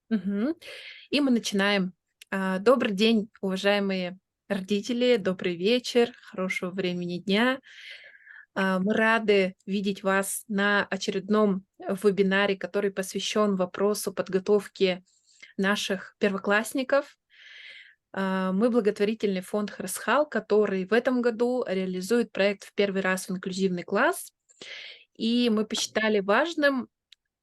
Мгм. И мы начинаем. Добрый день, уважаемые родители, добрый вечер, хорошего времени дня. Мы рады видеть вас на очередном вебинаре, который посвящен вопросу подготовки наших первоклассников. Мы благотворительный фонд «Храсхал», который в этом году реализует проект «В первый раз в инклюзивный класс». И мы посчитали важным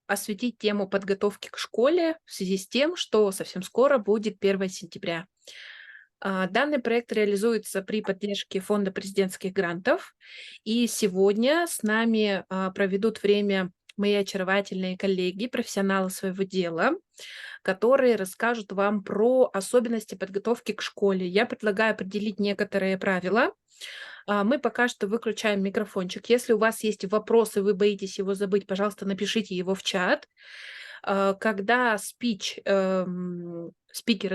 осветить тему подготовки к школе в связи с тем, что совсем скоро будет 1 сентября. Данный проект реализуется при поддержке Фонда президентских грантов. И сегодня с нами проведут время мои очаровательные коллеги, профессионалы своего дела, которые расскажут вам про особенности подготовки к школе. Я предлагаю определить некоторые правила. Мы пока что выключаем микрофончик. Если у вас есть вопросы, вы боитесь его забыть, пожалуйста, напишите его в чат. Когда спикеры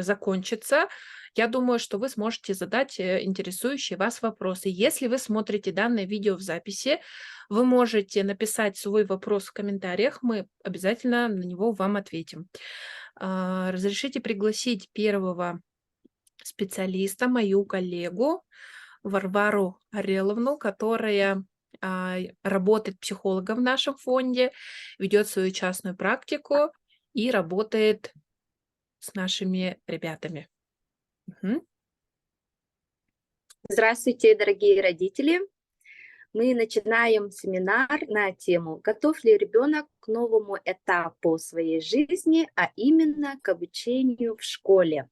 закончатся, я думаю, что вы сможете задать интересующие вас вопросы. Если вы смотрите данное видео в записи, вы можете написать свой вопрос в комментариях, мы обязательно на него вам ответим. Разрешите пригласить первого специалиста, мою коллегу Варвару Ореловну, которая работает психологом в нашем фонде, ведет свою частную практику и работает с нашими ребятами. Мгм. Здравствуйте, дорогие родители! Мы начинаем семинар на тему «Готов ли ребенок к новому этапу своей жизни, а именно к обучению в школе?»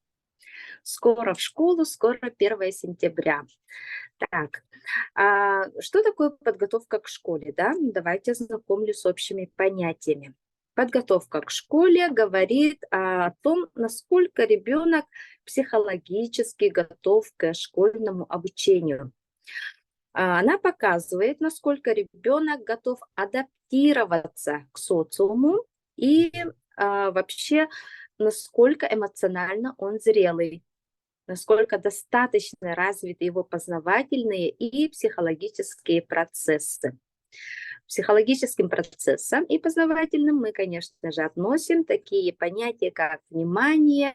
Скоро в школу, скоро 1 сентября. Так, что такое подготовка к школе? Да? Давайте ознакомлю с общими понятиями. Подготовка к школе говорит о том, насколько ребенок психологически готов к школьному обучению. Она показывает, насколько ребенок готов адаптироваться к социуму и вообще, насколько эмоционально он зрелый, насколько достаточно развиты его познавательные и психологические процессы. К психологическим процессам и познавательным мы, конечно же, относим такие понятия, как внимание,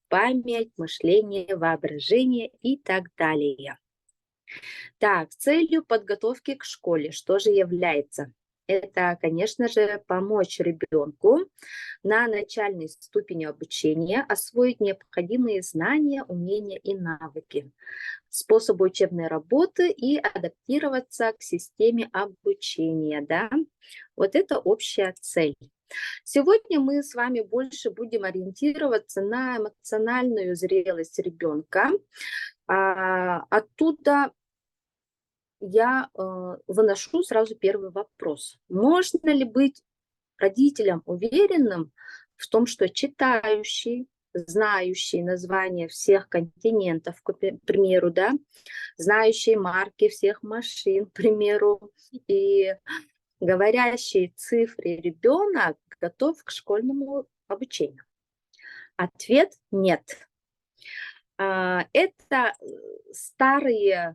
память, мышление, воображение и так далее. Так, целью подготовки к школе что же является? Это, конечно же, помочь ребенку на начальной ступени обучения освоить необходимые знания, умения и навыки, способы учебной работы и адаптироваться к системе обучения. Да? Вот это общая цель. Сегодня мы с вами больше будем ориентироваться на эмоциональную зрелость ребенка. Оттуда я выношу сразу первый вопрос. Можно ли быть родителям уверенным в том, что читающий, знающий названия всех континентов, к примеру, да, знающий марки всех машин, к примеру, и говорящий цифры ребенок готов к школьному обучению? Ответ – нет. Это старые,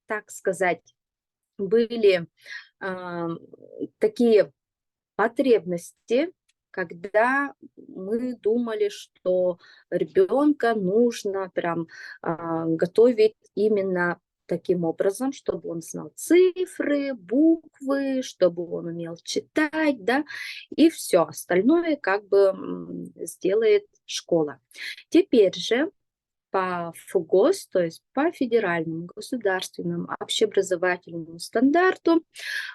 так сказать, были такие потребности, когда мы думали, что ребенка нужно прям готовить именно таким образом, чтобы он знал цифры, буквы, чтобы он умел читать, да, и все остальное как бы сделает школа. Теперь же по ФГОС, то есть по федеральному государственному общеобразовательному стандарту,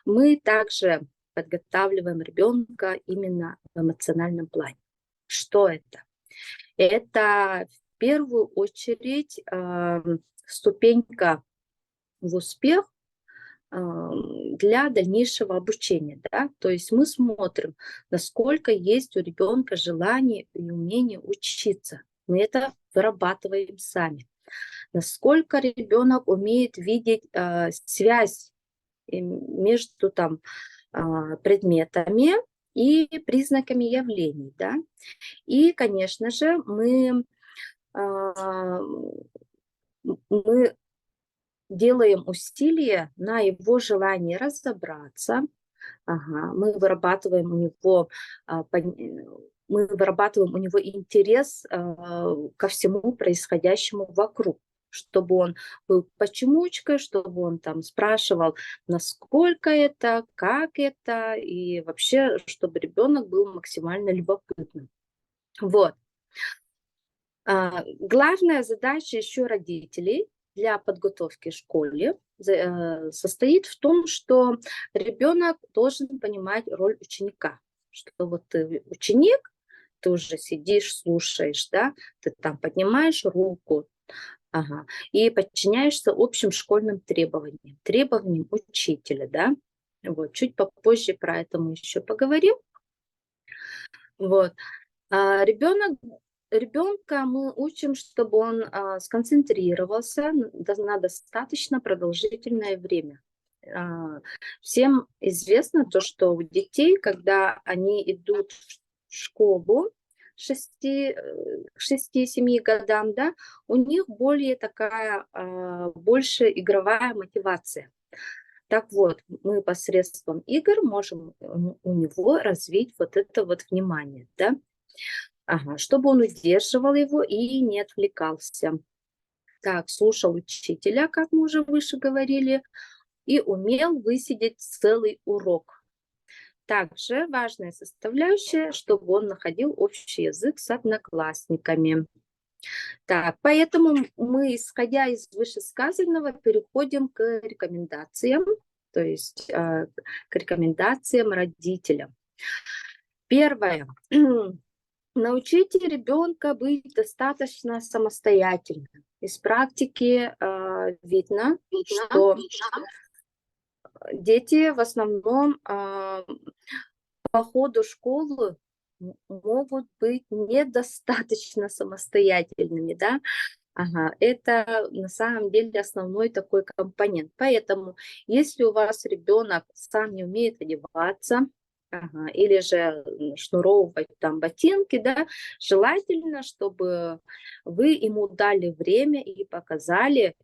мы также подготавливаем ребенка именно в эмоциональном плане. Что это? Это в первую очередь ступенька в успех для дальнейшего обучения. Да? То есть мы смотрим, насколько есть у ребенка желание и умение учиться. Мы это вырабатываем сами. Насколько ребенок умеет видеть связь между предметами и признаками явлений. Да? И, конечно же, мы делаем усилия на его желание разобраться, Ага, мы вырабатываем у него интерес ко всему происходящему вокруг, чтобы он был почемучкой, чтобы он там спрашивал, насколько это, как это, и вообще, чтобы ребенок был максимально любопытным. Вот. Главная задача еще родителей для подготовки к школе состоит в том, что ребенок должен понимать роль ученика. Что вот ты ученик, ты уже сидишь, слушаешь, да, ты там поднимаешь руку, ага, и подчиняешься общим школьным требованиям, требованиям учителя, да. Вот, чуть попозже про это мы еще поговорим. Вот. Ребенка мы учим, чтобы он сконцентрировался на достаточно продолжительное время. Всем известно то, что у детей, когда они идут в школу к 6-7 годам, да, у них более такая, больше игровая мотивация. Так вот, мы посредством игр можем у него развить вот это вот внимание, да, ага, чтобы он удерживал его и не отвлекался. Так, слушал учителя, как мы уже выше говорили, и умел высидеть целый урок. Также важная составляющая, чтобы он находил общий язык с одноклассниками. Так, поэтому мы, исходя из вышесказанного, переходим к рекомендациям, то есть к рекомендациям родителям. Первое. Научите ребенка быть достаточно самостоятельным. Из практики видно, что дети в основном по ходу школы могут быть недостаточно самостоятельными, да. Ага, это на самом деле основной такой компонент. Поэтому, если у вас ребенок сам не умеет одеваться, ага, или же шнуровывать там ботинки, да, желательно, чтобы вы ему дали время и показали,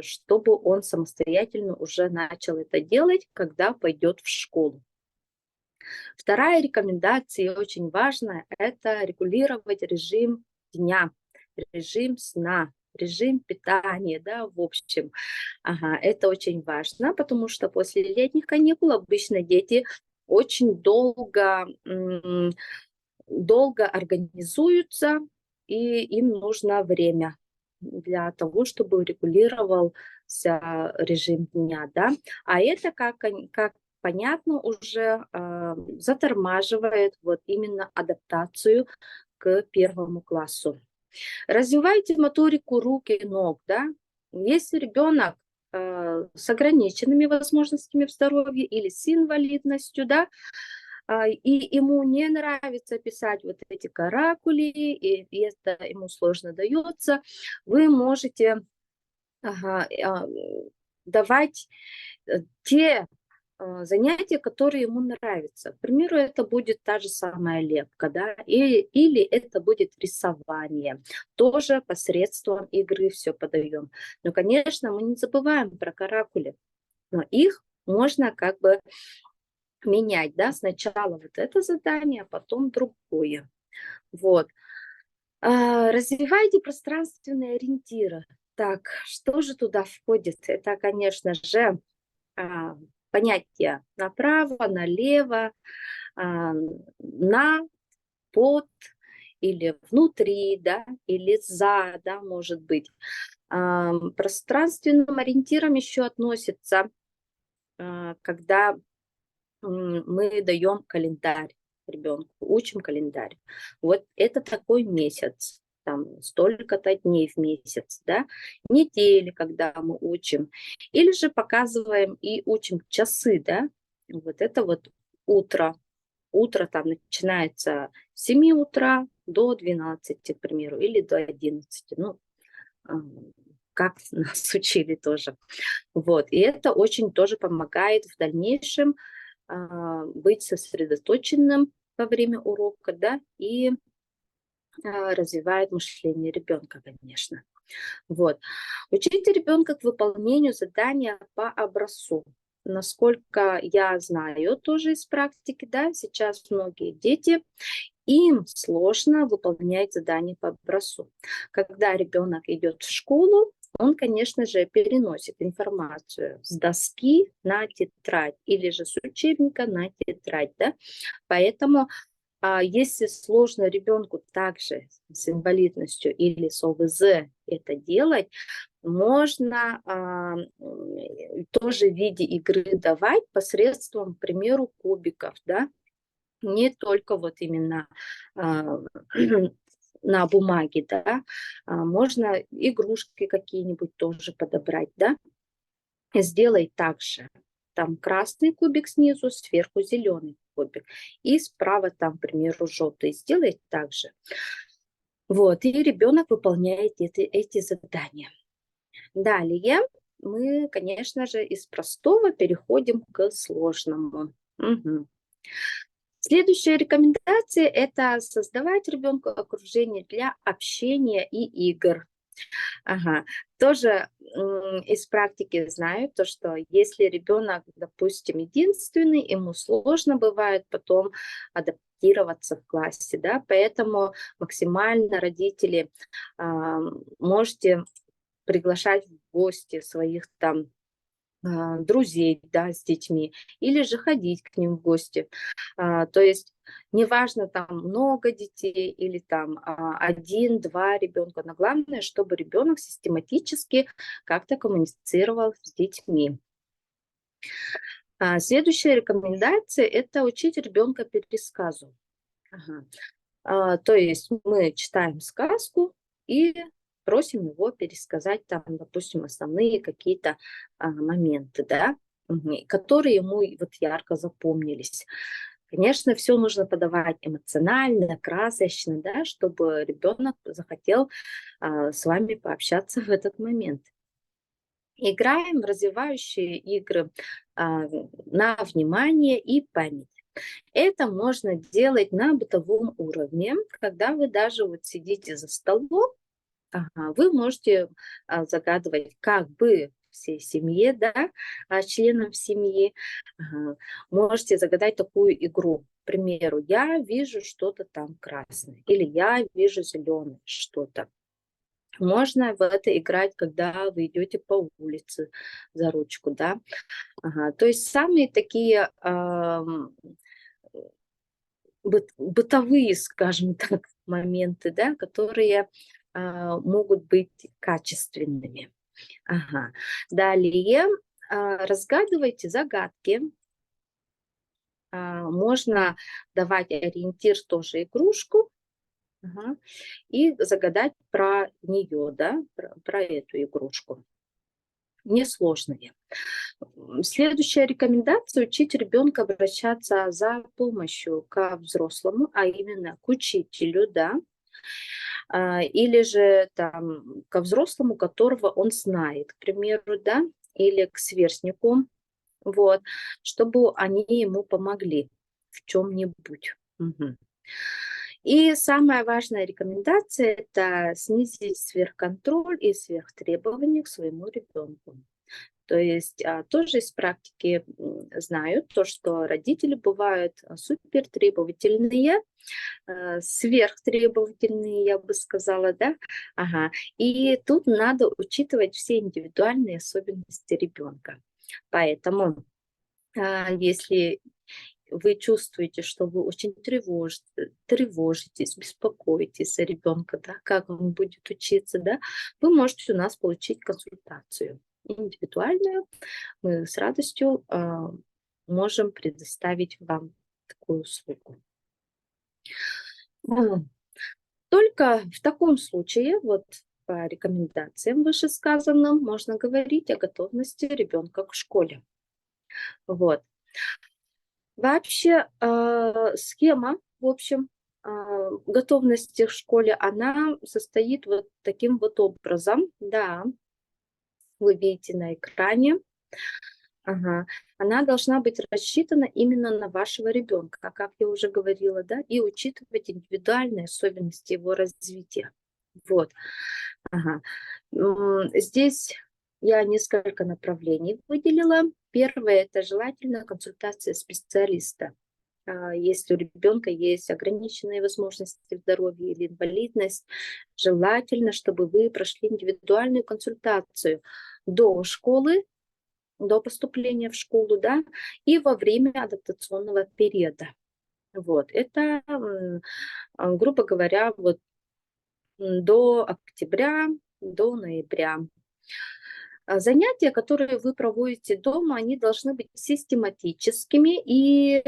чтобы он самостоятельно уже начал это делать, когда пойдет в школу. Вторая рекомендация, очень важная, это регулировать режим дня, режим сна, режим питания, да, в общем. Ага, это очень важно, потому что после летних каникул обычно дети очень долго организуются, и им нужно время для того, чтобы регулировался режим дня, да. А это, как понятно, уже затормаживает вот именно адаптацию к 1 классу. Развивайте моторику рук и ног, да. Если ребенок с ограниченными возможностями в здоровье или с инвалидностью, да, и ему не нравится писать вот эти каракули, и это ему сложно дается, вы можете давать те занятия, которые ему нравятся. К примеру, это будет та же самая лепка, да, или это будет рисование. Тоже посредством игры все подаем. Но, конечно, мы не забываем про каракули, но их можно как бы менять, да, сначала вот это задание, а потом другое. Вот. Развивайте пространственные ориентиры. Так, что же туда входит? Это, конечно же, понятия направо, налево, на, под или внутри, да, или за, да, может быть. Пространственным ориентиром еще относится, когда мы даем календарь ребенку, учим календарь. Вот это такой месяц, там столько-то дней в месяц, да, недели, когда мы учим. Или же показываем и учим часы, да, вот это вот утро. Утро там начинается с 7 утра до 12, к примеру, или до 11, ну, как нас учили тоже. Вот, и это очень тоже помогает в дальнейшем быть сосредоточенным во время урока, да, и развивает мышление ребенка, конечно. Вот. Учите ребенка к выполнению задания по образцу. насколько я знаю тоже из практики, да, сейчас многие дети, им сложно выполнять задания по образцу. Когда ребенок идет в школу, он, конечно же, переносит информацию с доски на тетрадь или же с учебника на тетрадь, да, поэтому если сложно ребенку также с инвалидностью или с ОВЗ это делать, можно тоже в виде игры давать посредством, к примеру, кубиков, да, не только вот именно а, на бумаге, да, можно игрушки какие-нибудь тоже подобрать, да, сделай так же. Там красный кубик снизу, сверху зеленый кубик. И справа там, к примеру, желтый. Сделай так же. Вот, и ребенок выполняет эти задания. Далее мы, конечно же, из простого переходим к сложному. Мгм. Следующая рекомендация – это создавать ребенку окружение для общения и игр. Ага. Тоже из практики знаю то, что если ребенок, допустим, единственный, ему сложно бывает потом адаптироваться в классе, да, поэтому максимально родители можете приглашать в гости своих там друзей, да, с детьми, или же ходить к ним в гости. То есть неважно, там много детей или там один-два ребенка, но главное, чтобы ребенок систематически как-то коммуницировал с детьми. Следующая рекомендация – это учить ребенка пересказу. То есть мы читаем сказку и просим его пересказать там, допустим, основные какие-то моменты, да, которые ему вот ярко запомнились. Конечно, все нужно подавать эмоционально, красочно, да, чтобы ребенок захотел с вами пообщаться в этот момент. Играем в развивающие игры на внимание и память. Это можно делать на бытовом уровне, когда вы даже вот сидите за столом, вы можете загадывать как бы всей семье, да, членам семьи. Можете загадать такую игру. К примеру, я вижу что-то там красное, или я вижу зеленое что-то. Можно в это играть, когда вы идете по улице за ручку, да. То есть самые такие бытовые, скажем так, моменты, да, которые могут быть качественными. Далее разгадывайте загадки. Можно давать ориентир, тоже игрушку, и загадать про нее, да, про эту игрушку. Несложные. Следующая рекомендация – учить ребенка обращаться за помощью к взрослому, а именно к учителю, да, или же там ко взрослому, которого он знает, к примеру, да, или к сверстнику, вот, чтобы они ему помогли в чем-нибудь. И самая важная рекомендация – это снизить сверхконтроль и сверхтребования к своему ребенку. То есть тоже из практики знаю то, что родители бывают супер требовательные, сверхтребовательные, я бы сказала, да. И тут надо учитывать все индивидуальные особенности ребенка. Поэтому если вы чувствуете, что вы очень тревожитесь, беспокоитесь за ребенка, да, как он будет учиться, да, вы можете у нас получить консультацию индивидуальную. Мы с радостью можем предоставить вам такую услугу. Только в таком случае, вот по рекомендациям вышесказанным, можно говорить о готовности ребенка к школе. Вот. Вообще схема, в общем, готовности к школе, она состоит вот таким вот образом. Да, вы видите на экране. Она должна быть рассчитана именно на вашего ребенка, как я уже говорила, да, и учитывать индивидуальные особенности его развития. Вот. Здесь я несколько направлений выделила. Первое – это желательно консультация специалиста. Если у ребенка есть ограниченные возможности здоровья или инвалидность, желательно, чтобы вы прошли индивидуальную консультацию до школы, до поступления в школу, да, и во время адаптационного периода. Вот, это, грубо говоря, вот до октября, до ноября. Занятия, которые вы проводите дома, они должны быть систематическими и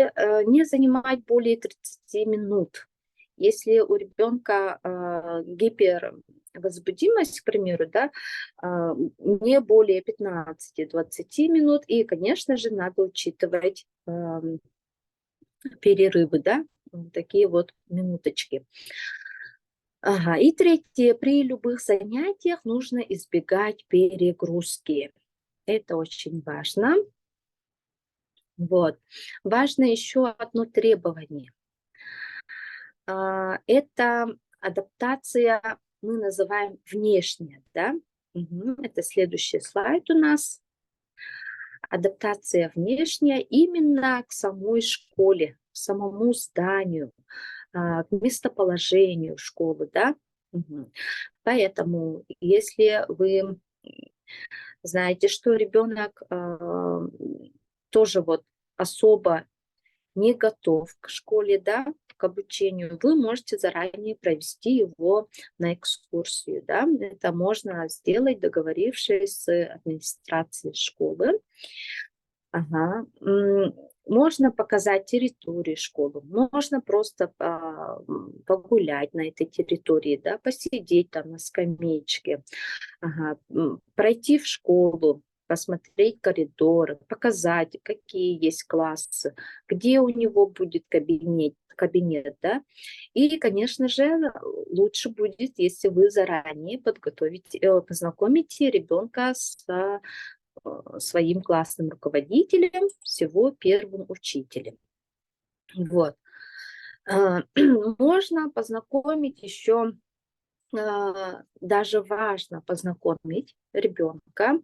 не занимать более 30 минут. Если у ребенка гипервозбудимость, к примеру, да, не более 15-20 минут, и, конечно же, надо учитывать перерывы, да, такие вот минуточки. Ага. И третье, при любых занятиях нужно избегать перегрузки. Это очень важно. Вот. Важно еще одно требование. Это адаптация, мы называем внешняя, да? Это следующий слайд у нас. Адаптация внешняя именно к самой школе, к самому зданию, к местоположению школы, да? Поэтому, если вы знаете, что ребенок тоже вот особо не готов к школе, да, к обучению, вы можете заранее провести его на экскурсию, да, это можно сделать, договорившись с администрацией школы. Ага. Можно показать территорию школы, можно просто погулять на этой территории, да, посидеть там на скамеечке, пройти в школу, посмотреть коридоры, показать, какие есть классы, где у него будет кабинет, да. И, конечно же, лучше будет, если вы заранее познакомите ребенка с своим классным руководителем, всего первым учителем. Вот. Можно познакомить еще, даже важно познакомить ребенка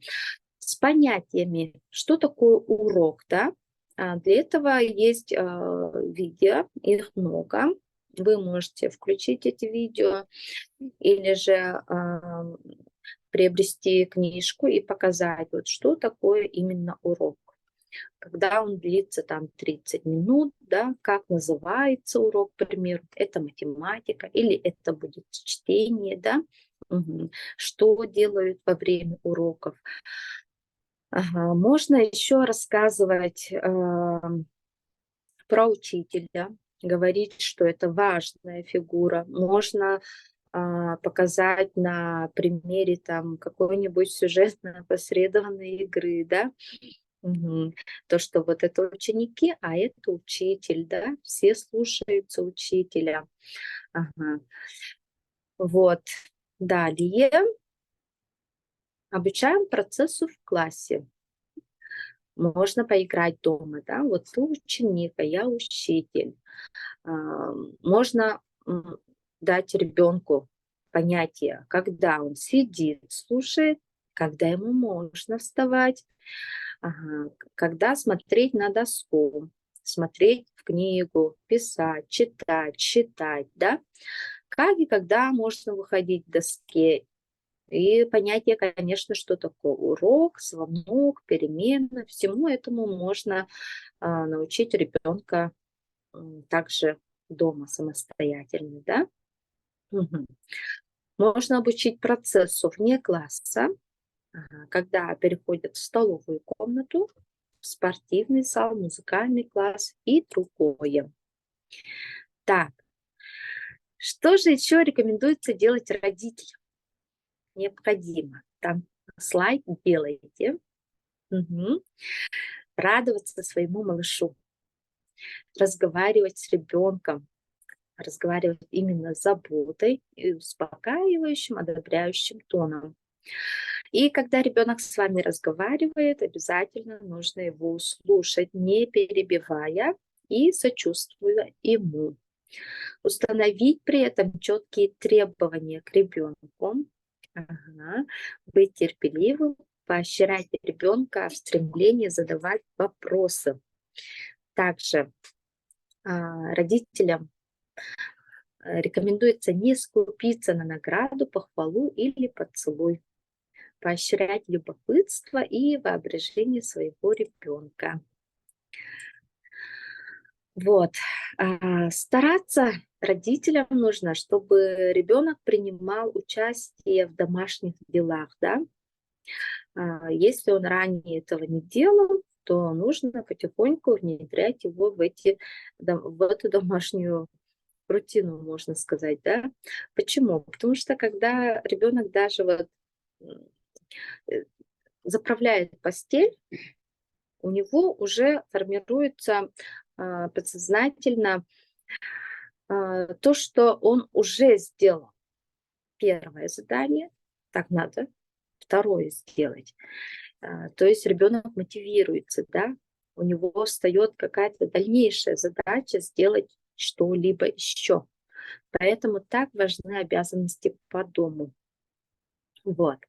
с понятиями, что такое урок, да. Для этого есть видео, их много. Вы можете включить эти видео или же приобрести книжку и показать, вот что такое именно урок. Когда он длится там 30 минут, да, как называется урок, к примеру, это математика или это будет чтение, да, что делают во время уроков. Можно еще рассказывать про учителя, говорить, что это важная фигура. Можно показать на примере там какой-нибудь сюжетно опосредованной игры, да, то, что вот это ученики, а это учитель, да, все слушаются учителя. Вот. Далее обучаем процессу в классе. Можно поиграть дома, да, вот ты ученик, а я учитель. Можно дать ребенку понятие, когда он сидит, слушает, когда ему можно вставать, когда смотреть на доску, смотреть в книгу, писать, читать, считать, да, как и когда можно выходить к доске. И понятие, конечно, что такое урок, звонок, перемена, всему этому можно научить ребенка также дома самостоятельно, да. Можно обучить процессу вне класса, когда переходят в столовую комнату, в спортивный зал, музыкальный класс и другое. Так, что же еще рекомендуется делать родителям? Необходимо. Там слайд делаете. Радоваться своему малышу. Разговаривать с ребенком. Разговаривать именно с заботой и успокаивающим, одобряющим тоном. И когда ребенок с вами разговаривает, обязательно нужно его слушать, не перебивая и сочувствуя ему. Установить при этом четкие требования к ребенку, быть терпеливым поощрять ребенка в стремлении задавать вопросы. Также родителям рекомендуется не скупиться на награду, похвалу или поцелуй. Поощрять любопытство и воображение своего ребенка. Вот. Стараться родителям нужно, чтобы ребенок принимал участие в домашних делах, да. Если он ранее этого не делал, то нужно потихоньку внедрять его в эту домашнюю рутину, можно сказать, да. Почему? Потому что когда ребенок даже вот заправляет постель, у него уже формируется подсознательно то, что он уже сделал. Первое задание, так надо, второе сделать. То есть ребенок мотивируется, да, у него встает какая-то дальнейшая задача сделать что-либо еще. Поэтому так важны обязанности по дому. Вот.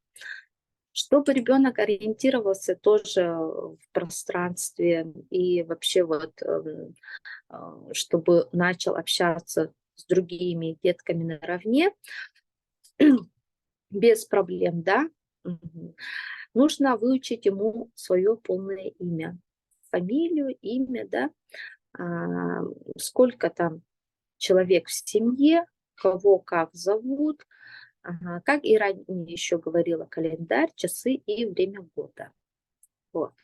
Чтобы ребенок ориентировался тоже в пространстве и вообще вот, чтобы начал общаться с другими детками наравне, без проблем, да, нужно выучить ему свое полное имя, фамилию, имя, да, сколько там человек в семье, кого как зовут, как и ранее еще говорила, календарь, часы и время года. Вот.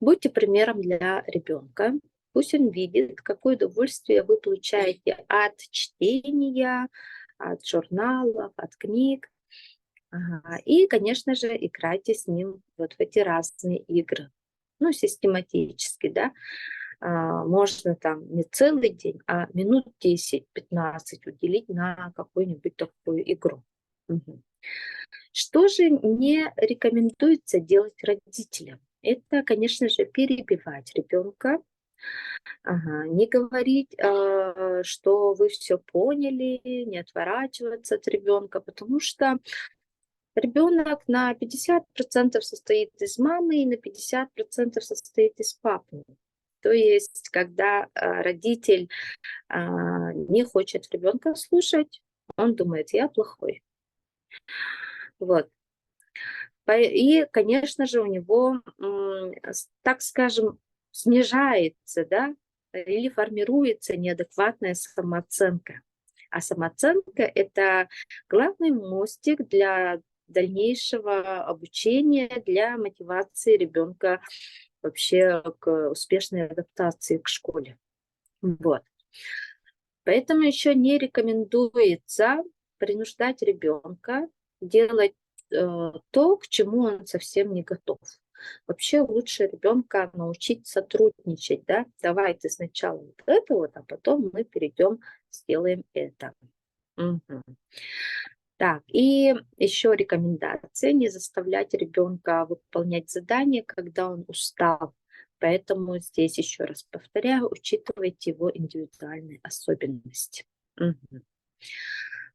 Будьте примером для ребенка. Пусть он видит, какое удовольствие вы получаете от чтения, от журналов, от книг. И, конечно же, играйте с ним вот в эти разные игры. Ну, систематически, да. Можно там не целый день, а минут 10-15 уделить на какую-нибудь такую игру. Что же не рекомендуется делать родителям? Это, конечно же, перебивать ребенка, не говорить, что вы все поняли, не отворачиваться от ребенка, потому что ребенок на 50% состоит из мамы и на 50% состоит из папы. То есть, когда родитель не хочет ребенка слушать, он думает, я плохой. Вот. И, конечно же, у него, так скажем, снижается, да, или формируется неадекватная самооценка. А самооценка – это главный мостик для дальнейшего обучения, для мотивации ребенка вообще к успешной адаптации к школе. Вот. Поэтому еще не рекомендуется принуждать ребенка делать то, к чему он совсем не готов. Вообще лучше ребенка научить сотрудничать, да. Давай ты сначала вот это вот, а потом мы перейдем, сделаем это. Так, и еще рекомендация: не заставлять ребенка выполнять задания, когда он устал. Поэтому здесь еще раз повторяю, учитывайте его индивидуальные особенности.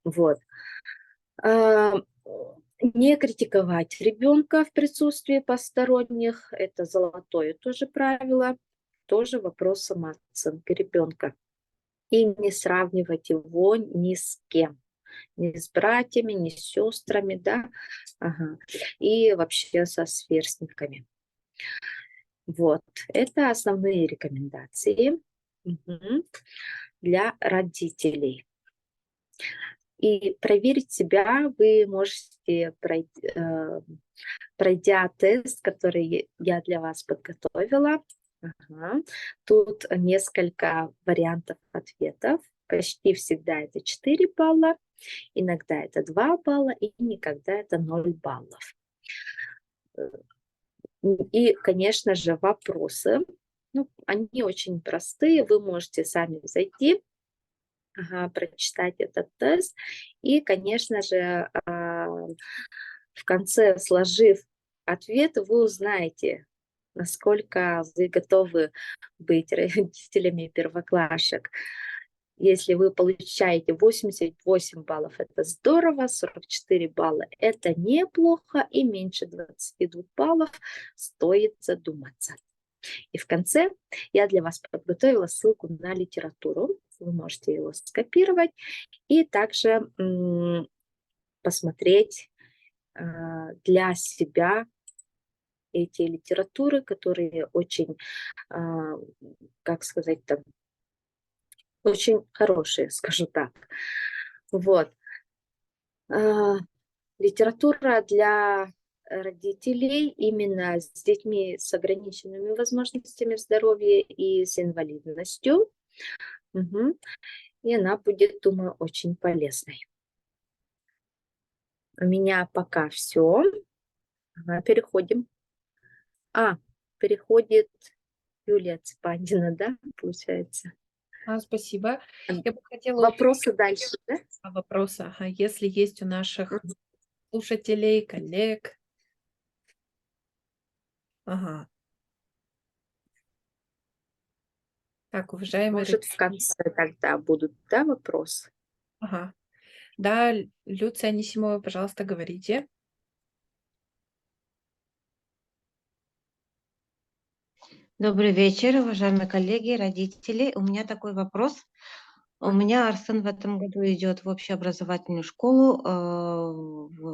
Вот. Не критиковать ребенка в присутствии посторонних. Это золотое тоже правило. Тоже вопрос самооценки ребенка. И не сравнивать его ни с кем. Ни с братьями, ни с сестрами, да. И вообще со сверстниками. Вот. Это основные рекомендации для родителей. И проверить себя вы можете, пройдя тест, который я для вас подготовила. Тут несколько вариантов ответов. Почти всегда это 4 балла, иногда это 2 балла и никогда это 0 баллов. И, конечно же, вопросы. Они очень простые. Вы можете сами зайти, прочитать этот тест. И, конечно же, в конце, сложив ответ, вы узнаете, насколько вы готовы быть родителями первоклашек. если вы получаете 88 баллов, это здорово, 44 балла это неплохо, и меньше 22 баллов стоит задуматься. И в конце я для вас подготовила ссылку на литературу. Вы можете его скопировать и также посмотреть для себя эти литературы, которые очень, как сказать, там, очень хорошие, скажу так. Вот. Литература для родителей именно с детьми с ограниченными возможностями в здоровье и с инвалидностью. Мгм. И она будет, думаю, очень полезной. У меня пока все. Переходим. Переходит Юлия Цепанина, да, получается? Спасибо. Я бы хотела Вопросы дальше, да? вопросы. Ага, если есть у наших слушателей, коллег. Ага. Так, уважаемые Может, в конце тогда будут, да, вопросы? Ага. Да, Люция Анисимова, пожалуйста, говорите. Добрый вечер, уважаемые коллеги, родители. У меня такой вопрос. У меня Арсен в этом году идет в общеобразовательную школу.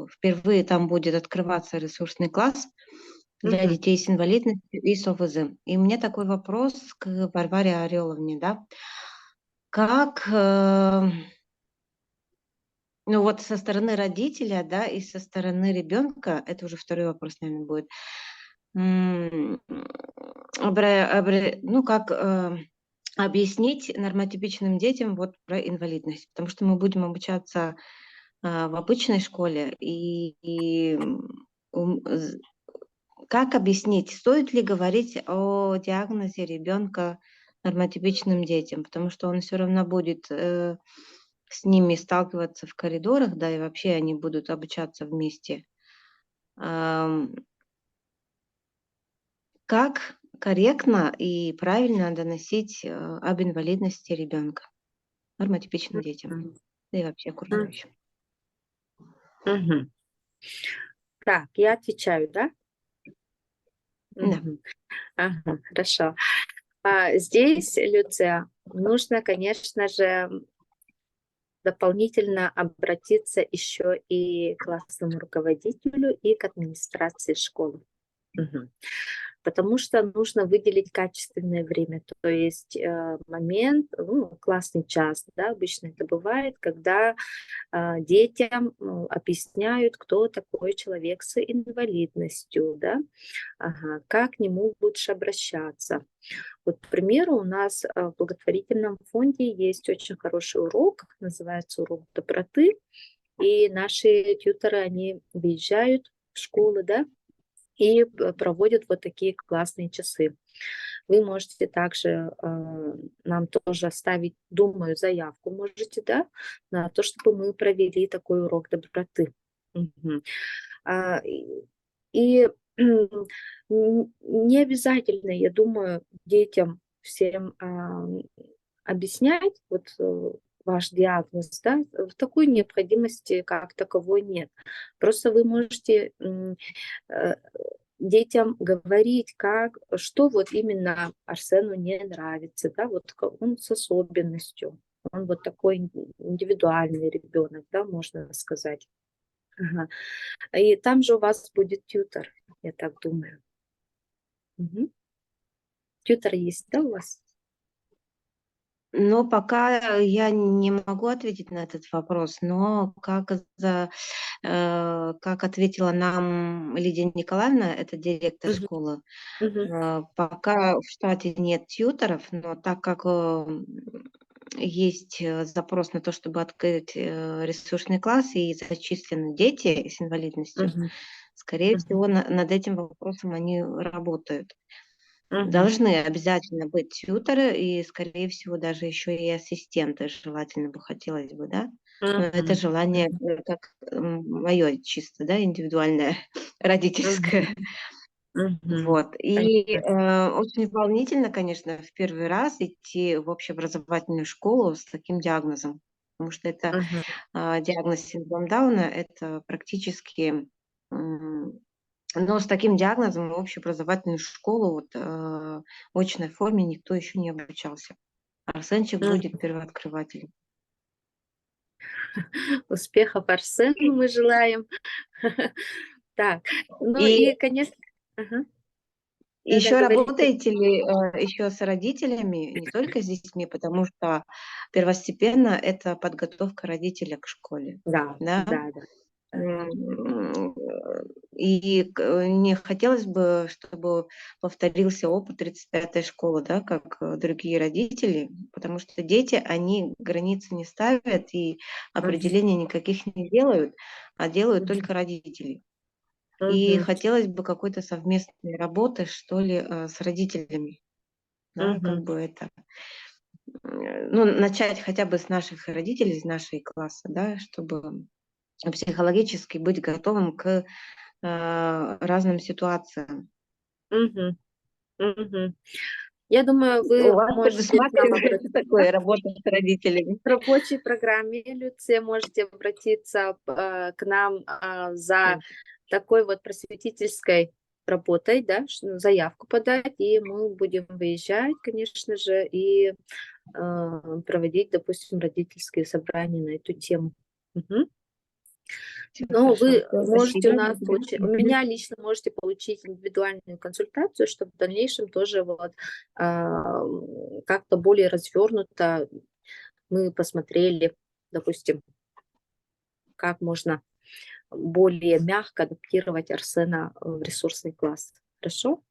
Впервые там будет открываться ресурсный класс для Мгм. детей с инвалидностью и с ОВЗ. И у меня такой вопрос к Варваре Ореловне, да. Как, ну вот со стороны родителя, да, и со стороны ребенка, это уже второй вопрос, наверное, будет, ну как объяснить нормотипичным детям вот про инвалидность, потому что мы будем обучаться в обычной школе, как объяснить, стоит ли говорить о диагнозе ребенка нормотипичным детям, потому что он все равно будет с ними сталкиваться в коридорах, да, и вообще они будут обучаться вместе. Как корректно и правильно доносить об инвалидности ребенка нормотипичным детям, Мгм. да и вообще окружающим? Мгм. Так, я отвечаю, да? Да. Мгм. Ага, хорошо. Здесь, Люция, нужно, конечно же, дополнительно обратиться еще и к классному руководителю, и к администрации школы. Мгм. Потому что нужно выделить качественное время, то есть момент, классный час, да, обычно это бывает, когда детям объясняют, кто такой человек с инвалидностью, да, как к нему лучше обращаться. Вот, к примеру, у нас в благотворительном фонде есть очень хороший урок, называется урок доброты, и наши тьюторы, они выезжают в школы, да, и проводят вот такие классные часы. Вы можете также нам тоже оставить, думаю, заявку можете, да, на то, чтобы мы провели такой урок доброты. Мгм. А, И не обязательно, я думаю, детям всем объяснять вот ваш диагноз, да, в такой необходимости как таковой нет. Просто вы можете э, детям говорить, что вот именно Арсену не нравится, да, вот он с особенностью, он вот такой индивидуальный ребенок, да, можно сказать. Ага. И там же у вас будет тьютор, я так думаю. Мгм. Тьютор есть, да, у вас? Но пока я не могу ответить на этот вопрос, но как ответила нам Лидия Николаевна, это директор Мгм. школы, Мгм. пока в штате нет тьюторов, но так как есть запрос на то, чтобы открыть ресурсный класс и зачислены дети с инвалидностью, Мгм. скорее Мгм. всего, над этим вопросом они работают. Мгм. Должны обязательно быть тьюторы и, скорее всего, даже еще и ассистенты желательно бы хотелось бы, да. Но это Мгм. желание как мое чисто, да, индивидуальное, Мгм. родительское. Мгм. Вот. И Понятно. очень волнительно, конечно, в первый раз идти в общеобразовательную школу с таким диагнозом, потому что это Мгм. диагноз синдром Дауна, это практически, но с таким диагнозом в общеобразовательную школу вот, в очной форме никто еще не обучался. Арсенчик будет Мгм. первооткрывателем. Успехов Арсену мы желаем. Так, ну И и, конечно. Ага. Да-да, еще говорите. работаете ли еще с родителями, не только с детьми, потому что первостепенно это подготовка родителя к школе, Да, да? да-да. Да. М, И не хотелось бы, чтобы повторился опыт 35-й школы, да, как другие родители, потому что дети, они границы не ставят и Мгм. определений никаких не делают, а делают Мгм. только родители. И Мгм. хотелось бы какой-то совместной работы, что ли, с родителями, да, как Мгм. бы это, ну, начать хотя бы с наших родителей, из нашей класса, да, чтобы психологически быть готовым к разным ситуациям. Мгм. Мгм. Я думаю, У вы вас можете к нам предусматривается обратиться. такое, работа с родителями? В рабочей программе Люция можете обратиться к нам за такой вот просветительской работой, да, заявку подать, и мы будем выезжать, конечно же, и проводить, допустим, родительские собрания на эту тему. Мгм. Всё Но хорошо. вы Всё, можете у спасибо. нас Благодарю. получить, у Мгм. меня лично можете получить индивидуальную консультацию, чтобы в дальнейшем тоже вот как-то более развернуто мы посмотрели, допустим, как можно более мягко адаптировать Арсена в ресурсный класс. Хорошо?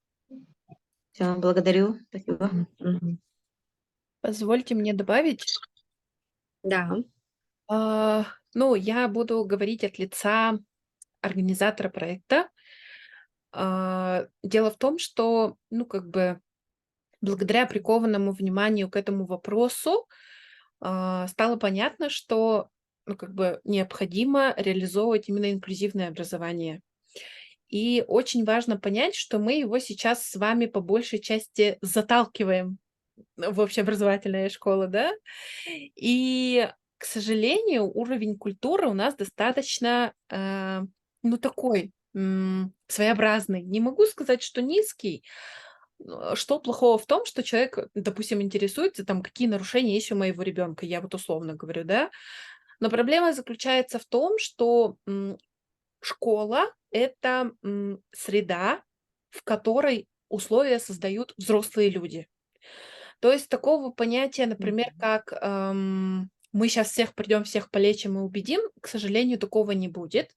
Всё, благодарю. Спасибо. Мгм. Позвольте мне добавить. Да. Ну, я буду говорить от лица организатора проекта. Дело в том, что, ну, как бы благодаря прикованному вниманию к этому вопросу, стало понятно, что, ну, как бы необходимо реализовывать именно инклюзивное образование. И очень важно понять, что мы его сейчас с вами по большей части заталкиваем в общеобразовательные школы, да. И, к сожалению, уровень культуры у нас достаточно, ну, такой, своеобразный. Не могу сказать, что низкий. Что плохого в том, что человек, допустим, интересуется, там, какие нарушения есть у моего ребенка, я вот условно говорю, да. Но проблема заключается в том, что, школа — это, среда, в которой условия создают взрослые люди. То есть такого понятия, например, Мгм. как, мы сейчас всех придем, всех полечим и убедим, к сожалению, такого не будет.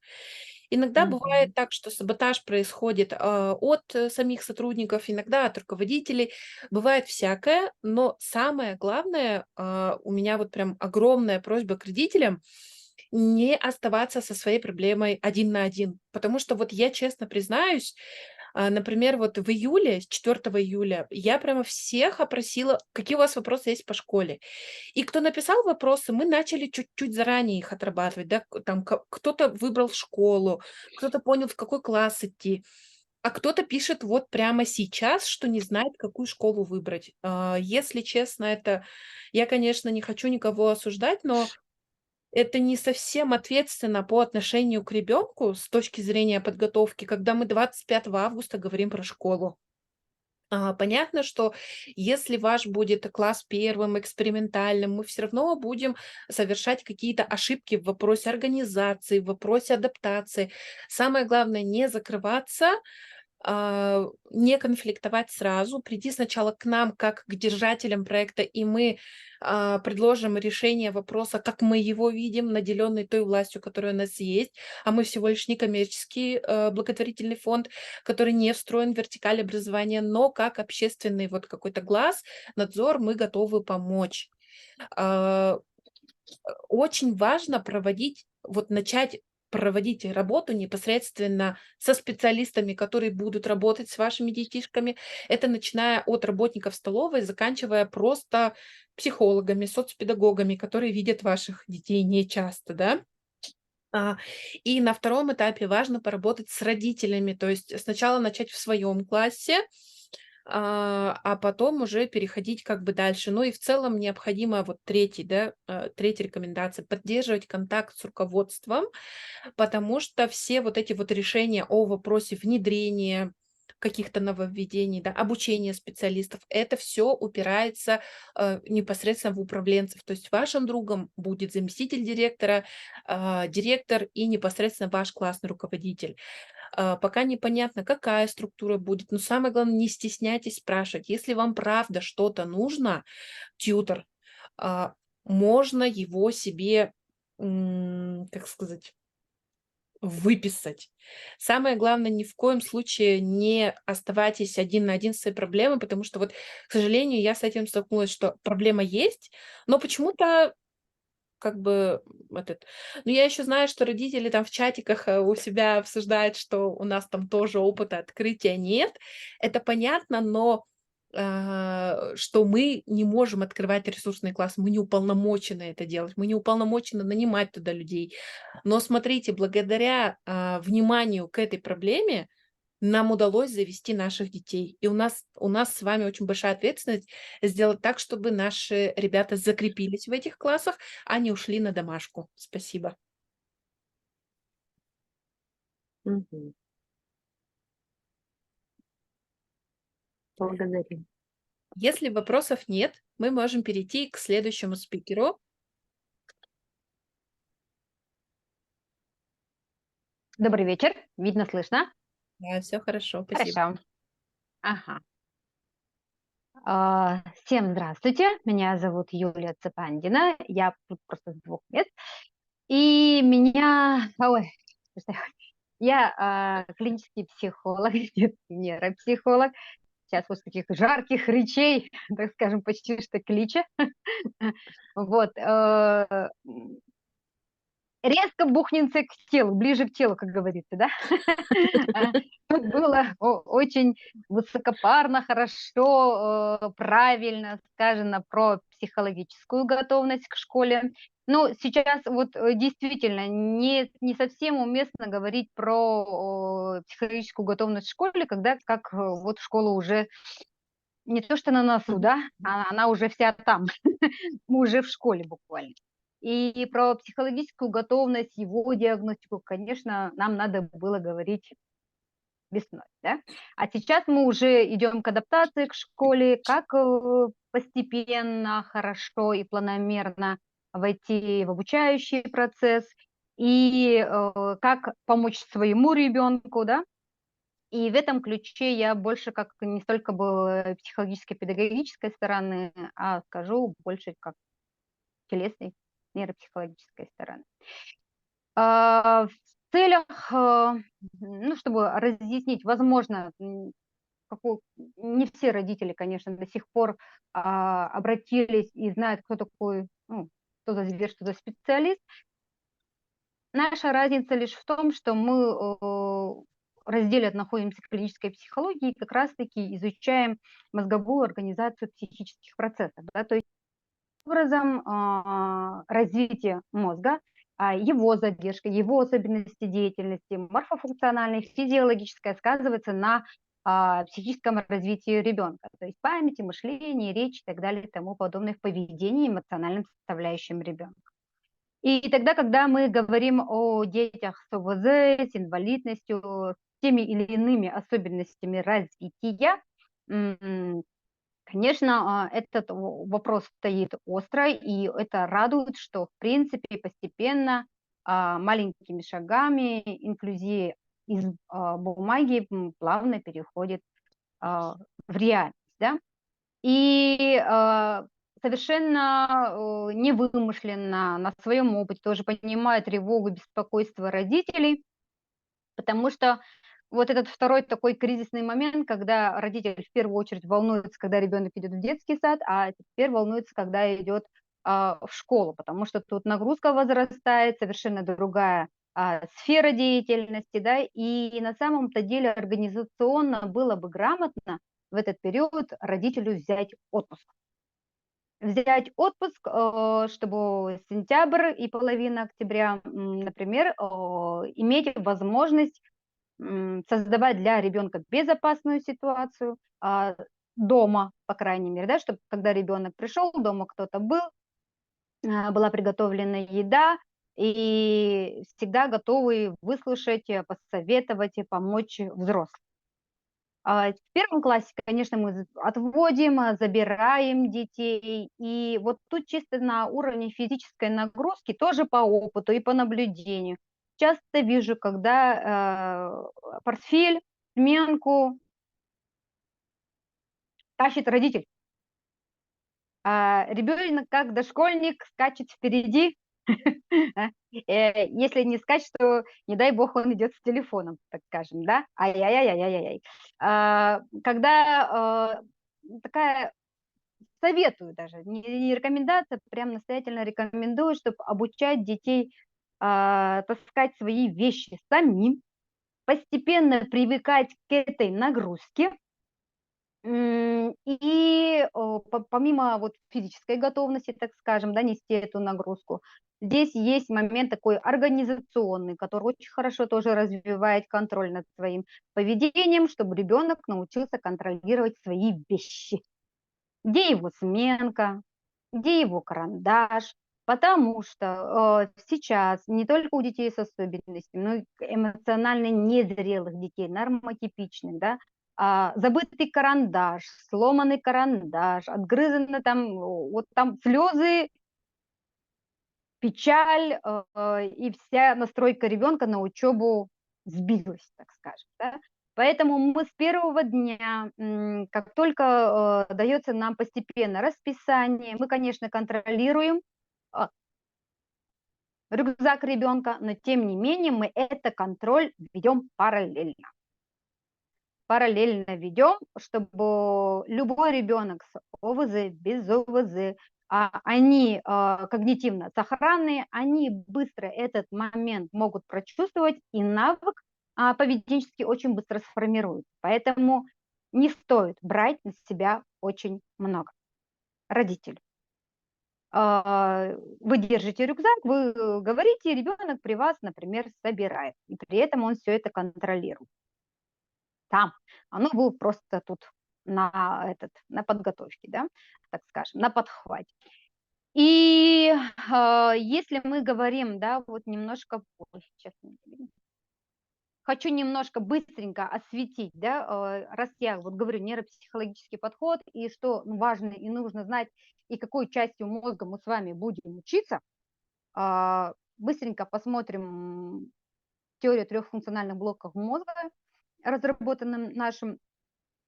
Иногда бывает Мгм. так, что саботаж происходит, от самих сотрудников, иногда от руководителей. Бывает всякое, но самое главное, у меня вот прям огромная просьба к родителям: не оставаться со своей проблемой один на один. Потому что вот я честно признаюсь, например, вот в июле, с 4 июля, я прямо всех опросила, какие у вас вопросы есть по школе. И кто написал вопросы, мы начали чуть-чуть заранее их отрабатывать, да, там кто-то выбрал школу, кто-то понял, в какой класс идти, а кто-то пишет вот прямо сейчас, что не знает, какую школу выбрать. Если честно, это я, конечно, не хочу никого осуждать, но это не совсем ответственно по отношению к ребенку с точки зрения подготовки, когда мы 25 августа говорим про школу. Понятно, что если ваш будет класс первым, экспериментальным, мы все равно будем совершать какие-то ошибки в вопросе организации, в вопросе адаптации. Самое главное — не закрываться, не конфликтовать сразу, прийти сначала к нам как к держателям проекта, и мы, предложим решение вопроса, как мы его видим, наделенный той властью, которая у нас есть. А мы всего лишь некоммерческий, благотворительный фонд, который не встроен в вертикаль образования, но как общественный вот какой-то глаз, надзор мы готовы помочь. А Очень важно начать проводить работу непосредственно со специалистами, которые будут работать с вашими детишками. Это начиная от работников столовой, заканчивая просто психологами, соцпедагогами, которые видят ваших детей нечасто, да. А, И на втором этапе важно поработать с родителями, то есть сначала начать в своем классе, а потом уже переходить как бы дальше. Ну и в целом необходимо вот третий, да, третья рекомендация — поддерживать контакт с руководством, потому что все вот эти вот решения о вопросе внедрения каких-то нововведений, да, обучения специалистов — это все упирается, непосредственно в управленцев. То есть вашим другом будет заместитель директора, директор и непосредственно ваш классный руководитель. Пока непонятно, какая структура будет, но самое главное, не стесняйтесь спрашивать. Если вам правда что-то нужно, тьютор, а, можно его себе, как сказать, выписать. Самое главное, ни в коем случае не оставайтесь один на один с своей проблемой, потому что вот, к сожалению, я с этим столкнулась, что проблема есть, но почему-то как бы этот. Но я еще знаю, что родители там в чатиках, у себя обсуждают, что у нас там тоже опыта открытия нет. Это понятно, но, что мы не можем открывать ресурсный класс, мы не уполномочены это делать, мы не уполномочены нанимать туда людей. Но смотрите, благодаря, вниманию к этой проблеме нам удалось завести наших детей. И у нас с вами очень большая ответственность сделать так, чтобы наши ребята закрепились в этих классах, а не ушли на домашку. Спасибо. Мгм. Благодарю. Если вопросов нет, мы можем перейти к следующему спикеру. Добрый вечер. Видно, слышно? Да, всё хорошо, спасибо. Хорошо. Ага. Всем здравствуйте. Меня зовут Юлия Цепандина. Я тут просто с 2 лет. И меня ой, что я, клинический психолог, детский нейропсихолог. Сейчас после таких жарких речей, так скажем, почти что клича. Вот, резко бухнемся к телу, ближе к телу, как говорится, да? Тут было очень высокопарно, хорошо, правильно сказано про психологическую готовность к школе. Но сейчас вот действительно не совсем уместно говорить про психологическую готовность в школе, когда как вот школа уже не то что на носу, Мгм. да, а она уже вся там, мы уже в школе буквально. И про психологическую готовность, его диагностику, конечно, нам надо было говорить весной, да. А сейчас мы уже идем к адаптации к школе, как постепенно, хорошо и планомерно войти в обучающий процесс, и как помочь своему ребенку, да. И в этом ключе я больше как не столько бы психологической, педагогической стороны, а скажу больше как телесной, нейропсихологической стороны. В целях, ну, чтобы разъяснить, возможно, не все родители, конечно, до сих пор обратились и знают, кто такой, ну, что за зверь, что за специалист. Наша разница лишь в том, что мы разделе находимся в клинической психологии и как раз-таки изучаем мозговую организацию психических процессов. Да, то есть образом развитие мозга, его задержка, его особенности деятельности, морфофункциональной, физиологической, сказывается на психическом развитии ребенка, то есть памяти, мышлении, речи и так далее и тому подобное в поведении, эмоциональным составляющим ребенка. И тогда, когда мы говорим о детях с ОВЗ, с инвалидностью, с теми или иными особенностями развития, конечно, этот вопрос стоит остро, и это радует, что, в принципе, постепенно, маленькими шагами инклюзия из бумаги плавно переходит в реальность, да. И совершенно невымышленно, на своем опыте тоже понимаю тревогу, беспокойство родителей, потому что вот этот второй такой кризисный момент, когда родитель в первую очередь волнуется, когда ребенок идет в детский сад, а теперь волнуется, когда идет в школу, потому что тут нагрузка возрастает, совершенно другая сфера деятельности, да, и на самом-то деле организационно было бы грамотно в этот период родителю взять отпуск. взять отпуск, чтобы сентябрь и половина октября, например, иметь возможность создавать для ребенка безопасную ситуацию дома, по крайней мере, да, чтобы когда ребенок пришел, дома кто-то был, была приготовлена еда, и всегда готовы выслушать, посоветовать и помочь взрослым. В первом классе, конечно, мы отводим, забираем детей, и вот тут чисто на уровне физической нагрузки, тоже по опыту и по наблюдению. Часто вижу, когда портфель, сменку тащит родитель, а ребенок, как дошкольник, скачет впереди. Если не скачет, то, не дай бог, он идет с телефоном, так скажем, да? Ай-яй-яй-яй-яй-яй. Когда такая, советую даже, не рекомендация, прям настоятельно рекомендую, чтобы обучать детей таскать свои вещи самим, постепенно привыкать к этой нагрузке. И помимо вот физической готовности, так скажем, да, нести эту нагрузку, здесь есть момент такой организационный, который очень хорошо тоже развивает контроль над своим поведением, чтобы ребенок научился контролировать свои вещи. Где его сменка, где его карандаш, потому что сейчас не только у детей с особенностями, но и эмоционально незрелых детей, нормотипичных, да, забытый карандаш, сломанный карандаш, отгрызаны там, вот там слезы, печаль, и вся настройка ребенка на учебу сбилась, так скажем, да. Поэтому мы с первого дня, как только дается нам постепенно расписание, мы, конечно, контролируем рюкзак ребенка, но тем не менее мы этот контроль ведем параллельно. Параллельно ведем, чтобы любой ребенок с ОВЗ, без ОВЗ, они когнитивно сохранные, они быстро этот момент могут прочувствовать, и навык поведенческий очень быстро сформируют. Поэтому не стоит брать на себя очень много. Родители. Вы держите рюкзак, вы говорите, ребенок при вас, например, собирает, и при этом он все это контролирует. Там, оно было просто тут на подготовке, да, так скажем, на подхвате. И если мы говорим, да, вот немножко, сейчас хочу немножко быстренько осветить, да, раз я вот говорю нейропсихологический подход, и что важно и нужно знать, и какой частью мозга мы с вами будем учиться, быстренько посмотрим теорию 3 функциональных блоков мозга, разработанным нашим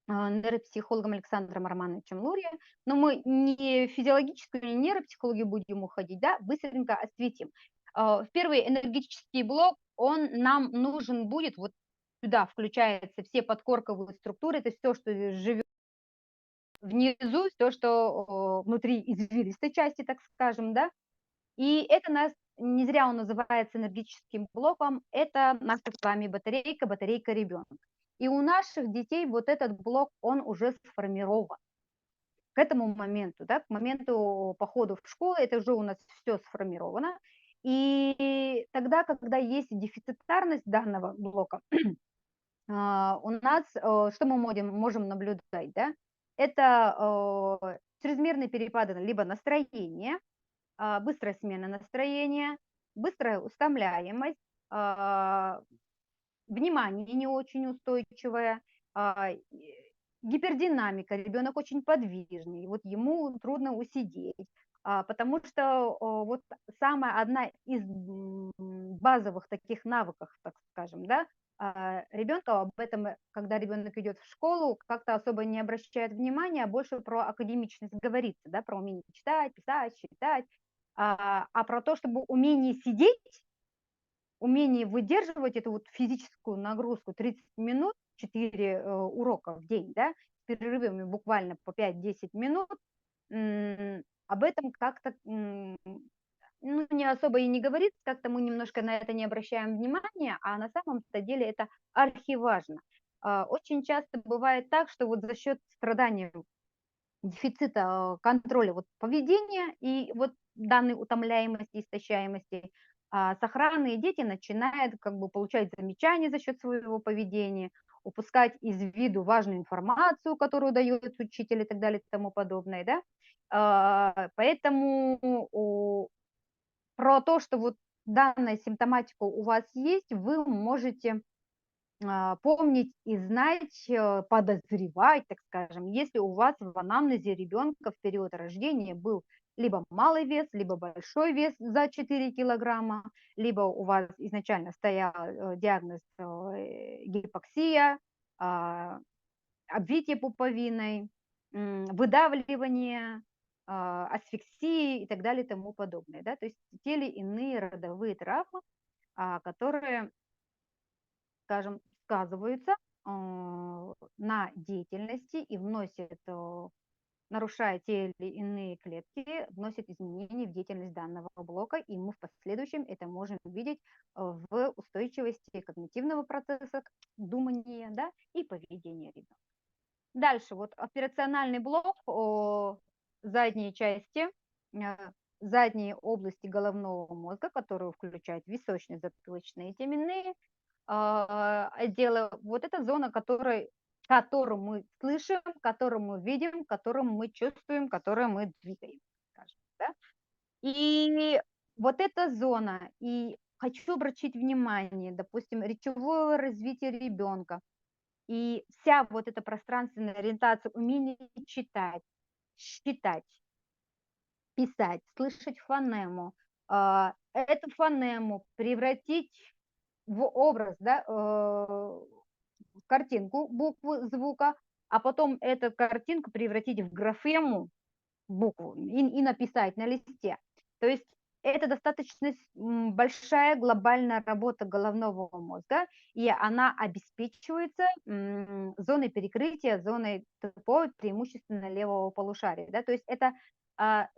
нейропсихологом Александром Романовичем Лурье, но мы не физиологическую, не нейропсихологию будем уходить, да, быстренько осветим. В первый энергетический блок, он нам нужен будет, вот сюда включаются все подкорковые структуры, это все, что живет внизу, все, что внутри извилистой части, так скажем, да, и это нас, не зря он называется энергетическим блоком, это наша с вами батарейка, батарейка ребенка. И у наших детей вот этот блок, он уже сформирован. К этому моменту, да, к моменту похода в школу, это уже у нас все сформировано. И тогда, когда есть дефицитарность данного блока, у нас, что мы можем наблюдать, да, это чрезмерные перепады либо настроения, быстрая смена настроения, быстрая утомляемость, внимание не очень устойчивое, гипердинамика, ребенок очень подвижный, вот ему трудно усидеть, потому что вот самая одна из базовых таких навыков, так скажем, да, ребенка об этом, когда ребенок идет в школу, как-то особо не обращает внимания, а больше про академичность говорится, да, про умение читать, писать, считать, про то, чтобы умение сидеть, умение выдерживать эту вот физическую нагрузку 30 минут, 4 урока в день, да, с перерывами буквально по 5-10 минут, об этом как-то ну, не особо и не говорится, как-то мы немножко на это не обращаем внимания, а на самом-то деле это архиважно. Очень часто бывает так, что вот за счет страдания дефицита контроля вот поведения и вот данной утомляемости, истощаемости, сохранные дети начинают как бы получать замечания за счет своего поведения, упускать из виду важную информацию, которую дает учитель и так далее и тому подобное, да. Поэтому про то, что вот данная симптоматика у вас есть, вы можете помнить и знать, подозревать, так скажем, если у вас в анамнезе ребенка в период рождения был либо малый вес, либо большой вес за 4 килограмма, либо у вас изначально стоял диагноз гипоксия, обвитие пуповиной, выдавливание, асфиксии и так далее и тому подобное. Да? То есть те или иные родовые травмы, которые, скажем, сказываются на деятельности и вносят, нарушая те или иные клетки, вносят изменения в деятельность данного блока, и мы в последующем это можем видеть в устойчивости когнитивного процесса, думания, да, и поведения ребенка. Дальше, вот операциональный блок, задние части, задние области головного мозга, которые включают височные, затылочные и теменные отделы. Вот эта зона, которую мы слышим, которую мы видим, которую мы чувствуем, которую мы двигаем, скажем, да? И вот эта зона, и хочу обратить внимание, допустим, речевое развитие ребенка, и вся вот эта пространственная ориентация, умение читать, считать, писать, слышать фонему, эту фонему превратить в образ, да, в картинку, букву, звука, а потом эту картинку превратить в графему, букву, и написать на листе. То есть это достаточно большая глобальная работа головного мозга, и она обеспечивается зоной перекрытия, зоной ТПО, преимущественно левого полушария. Да? То есть это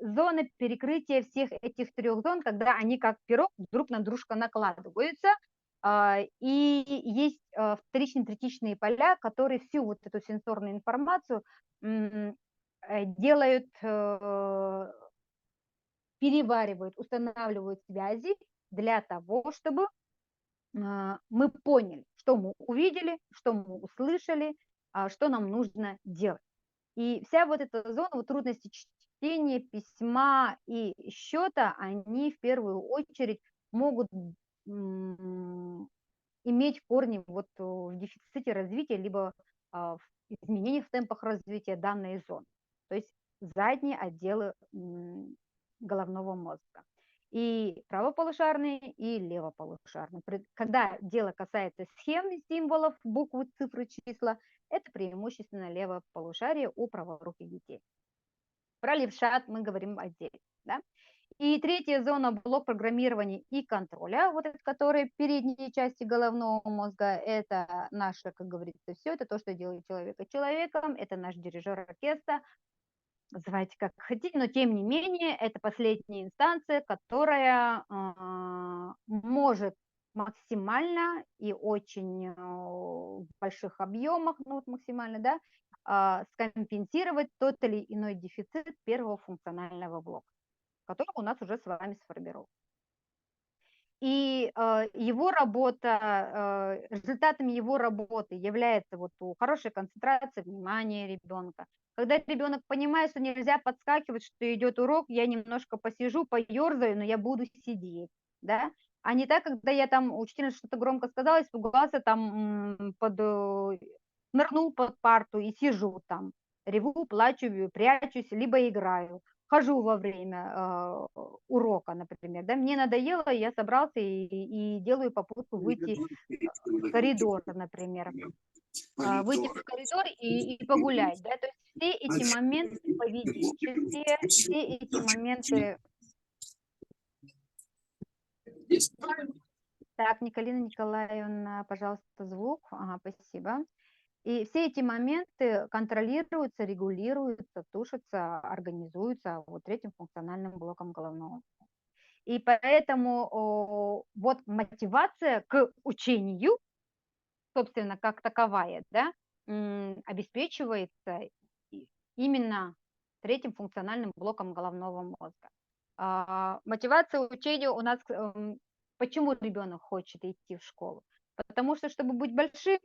зона перекрытия всех этих трех зон, когда они как пирог друг на дружку накладываются, и есть вторичные, третичные поля, которые всю вот эту сенсорную информацию делают, переваривают, устанавливают связи для того, чтобы мы поняли, что мы увидели, что мы услышали, что нам нужно делать. И вся вот эта зона, вот трудности чтения, письма и счета, они в первую очередь могут иметь корни вот в дефиците развития, либо в изменениях в темпах развития данной зоны. То есть задние отделы головного мозга. И правополушарные, и левополушарные. Когда дело касается схем, символов, буквы, цифры, числа, это преимущественно левое полушарие у праворуких детей. Про левшат мы говорим отдельно. Да? И третья зона — блок программирования и контроля, вот это, которые передние части головного мозга, это наше, как говорится, все, это то, что делает человека человеком, это наш дирижер оркестра, называйте как хотите, но тем не менее это последняя инстанция, которая может максимально и очень в больших объемах, ну вот максимально, да, скомпенсировать тот или иной дефицит первого функционального блока, который у нас уже с вами сформирован. И его работа, результатами его работы является вот хорошая концентрация внимания ребенка. Когда ребенок понимает, что нельзя подскакивать, что идет урок, я немножко посижу, поерзаю, но я буду сидеть, да? А не так, когда я там, учительница что-то громко сказала, испугался, там нырнул под парту и сижу там, реву, плачу, прячусь, либо играю. Хожу во время урока, например, да, мне надоело, я собрался и делаю попытку выйти в коридор, например, выйти в коридор и погулять, да, то есть все эти моменты поведенческие, все эти моменты. Так, Николина Николаевна, пожалуйста, звук, ага, спасибо. И все эти моменты контролируются, регулируются, тушатся, организуются вот третьим функциональным блоком головного. И поэтому вот мотивация к учению, собственно, как таковая, да, обеспечивается именно третьим функциональным блоком головного мозга. Мотивация учения у нас, почему ребенок хочет идти в школу? Потому что, чтобы быть большим,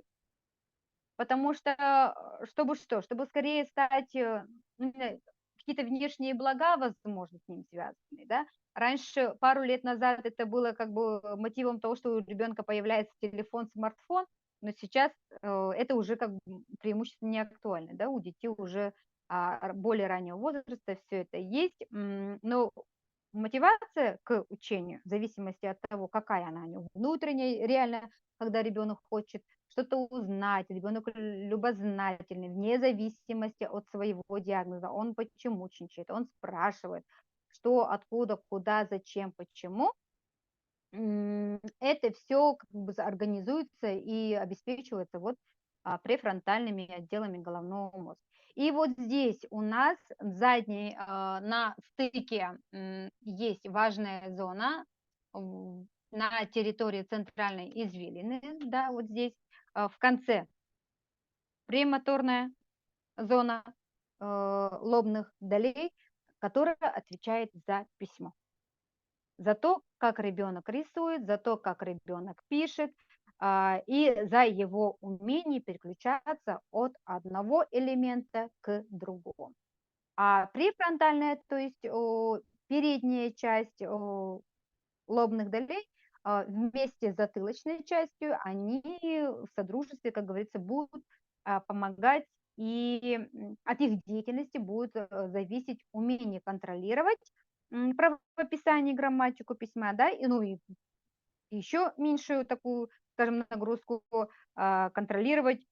потому что, чтобы что? Чтобы скорее стать, ну, не знаю, какие-то внешние блага, возможно, с ним связаны, да. Раньше, пару лет назад, это было как бы мотивом того, что у ребенка появляется телефон, смартфон, но сейчас это уже как бы преимущественно не актуально, да, у детей уже более раннего возраста все это есть, но мотивация к учению, в зависимости от того, какая она у него внутренняя, реально, когда ребенок хочет что-то узнать, ребенок любознательный, вне зависимости от своего диагноза, он почемучничает, он спрашивает, что, откуда, куда, зачем, почему. Это все как бы организуется и обеспечивается вот префронтальными отделами головного мозга. И вот здесь у нас задний, на стыке есть важная зона на территории центральной извилины, да, вот здесь в конце премоторная зона лобных долей, которая отвечает за письмо, за то, как ребенок рисует, за то, как ребенок пишет, и за его умение переключаться от одного элемента к другому. А префронтальная, то есть передняя часть лобных долей, вместе с затылочной частью, они в содружестве, как говорится, будут помогать, и от их деятельности будет зависеть умение контролировать правописание, грамматику письма, да, и, ну и еще меньшую такую, скажем, нагрузку контролировать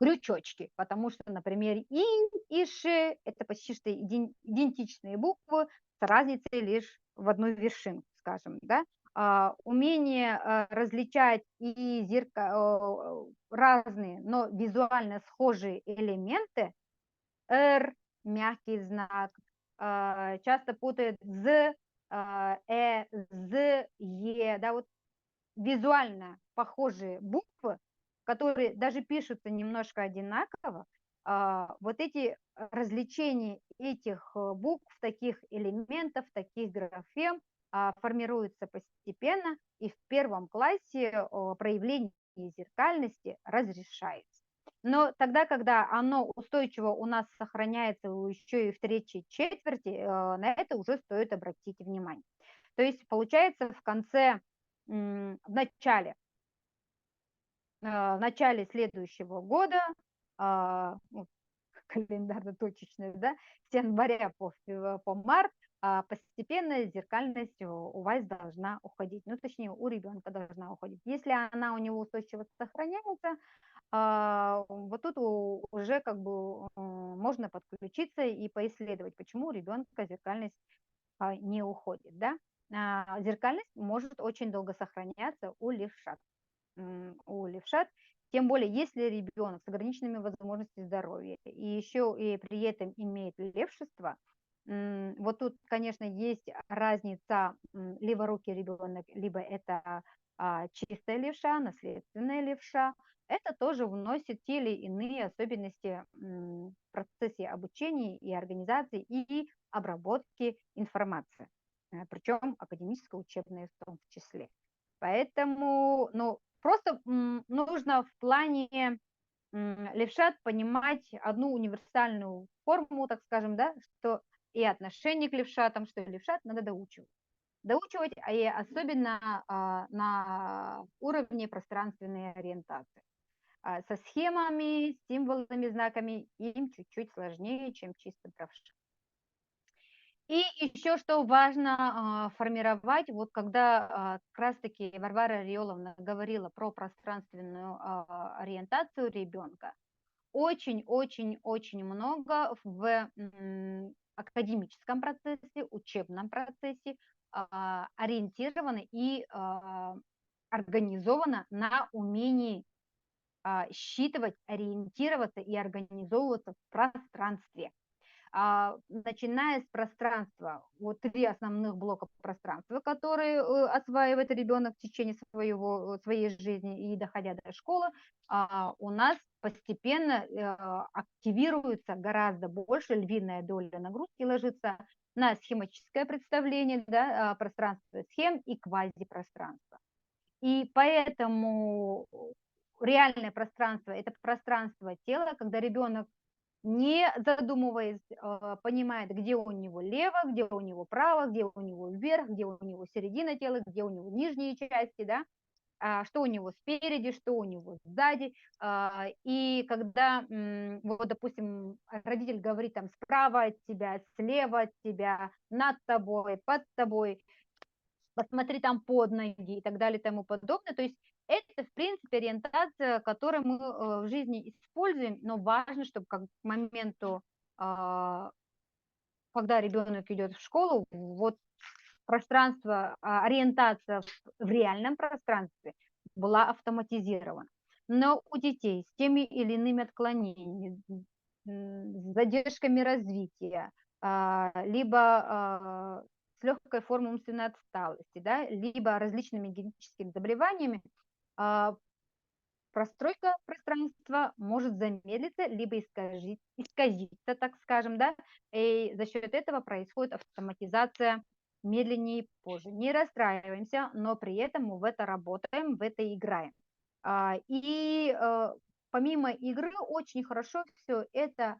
крючочки, потому что, например, инь и ше – это почти что идентичные буквы с разницей лишь в одну вершинку, скажем, да. Умение различать и разные, но визуально схожие элементы, р, мягкий знак, часто путают з, з, е, да, вот визуально похожие буквы, которые даже пишутся немножко одинаково, вот эти развлечения этих букв, таких элементов, таких графем формируются постепенно, и в первом классе проявление зеркальности разрешается. Но тогда, когда оно устойчиво у нас сохраняется еще и в третьей четверти, на это уже стоит обратить внимание. То есть получается в конце, в начале следующего года, ну, календарно-точечный, да, с января по март, постепенно зеркальность у вас должна уходить, ну, точнее, у ребенка должна уходить. Если она у него устойчиво сохраняется, вот тут уже как бы можно подключиться и поисследовать, почему у ребенка зеркальность не уходит, да. Зеркальность может очень долго сохраняться у левшат. Тем более, если ребенок с ограниченными возможностями здоровья и еще и при этом имеет левшество, вот тут, конечно, есть разница, леворукий ребенок, либо это чистая левша, наследственная левша, это тоже вносит те или иные особенности в процессе обучения и организации и обработки информации, причем академической, учебной в том числе. Поэтому, ну, просто нужно в плане левшат понимать одну универсальную форму, так скажем, да, что и отношение к левшатам, что левшат надо доучивать. Доучивать, и особенно на уровне пространственной ориентации. Со схемами, символами, знаками им чуть-чуть сложнее, чем чисто правша. И еще что важно формировать, вот когда как раз-таки Варвара Риоловна говорила про пространственную ориентацию ребенка, очень-очень-очень много в академическом процессе, учебном процессе ориентировано и организовано на умении считывать, ориентироваться и организовываться в пространстве. начиная с пространства. Вот 3 основных блока пространства, которые осваивает ребенок в течение своей жизни и доходя до школы, у нас постепенно активируется гораздо больше, львиная доля нагрузки ложится на схематическое представление, да, пространство схем и квазипространство. И поэтому реальное пространство – это пространство тела, когда ребенок, не задумываясь, понимает, где у него лево, где у него право, где у него вверх, где у него середина тела, где у него нижние части, да, что у него спереди, что у него сзади. И когда, вот, допустим, родитель говорит там справа от тебя, слева от тебя, над тобой, под тобой, посмотри там под ноги и так далее и тому подобное. То есть это, в принципе, ориентация, которую мы в жизни используем, но важно, чтобы к моменту, когда ребенок идет в школу, вот пространство, ориентация в реальном пространстве была автоматизирована. Но у детей с теми или иными отклонениями, с задержками развития, либо с легкой формой умственной отсталости, да, либо различными генетическими заболеваниями, простройка пространства может замедлиться, либо исказиться, так скажем, да, и за счет этого происходит автоматизация медленнее и позже. Не расстраиваемся, но при этом мы в это работаем, в это играем. И помимо игры очень хорошо все это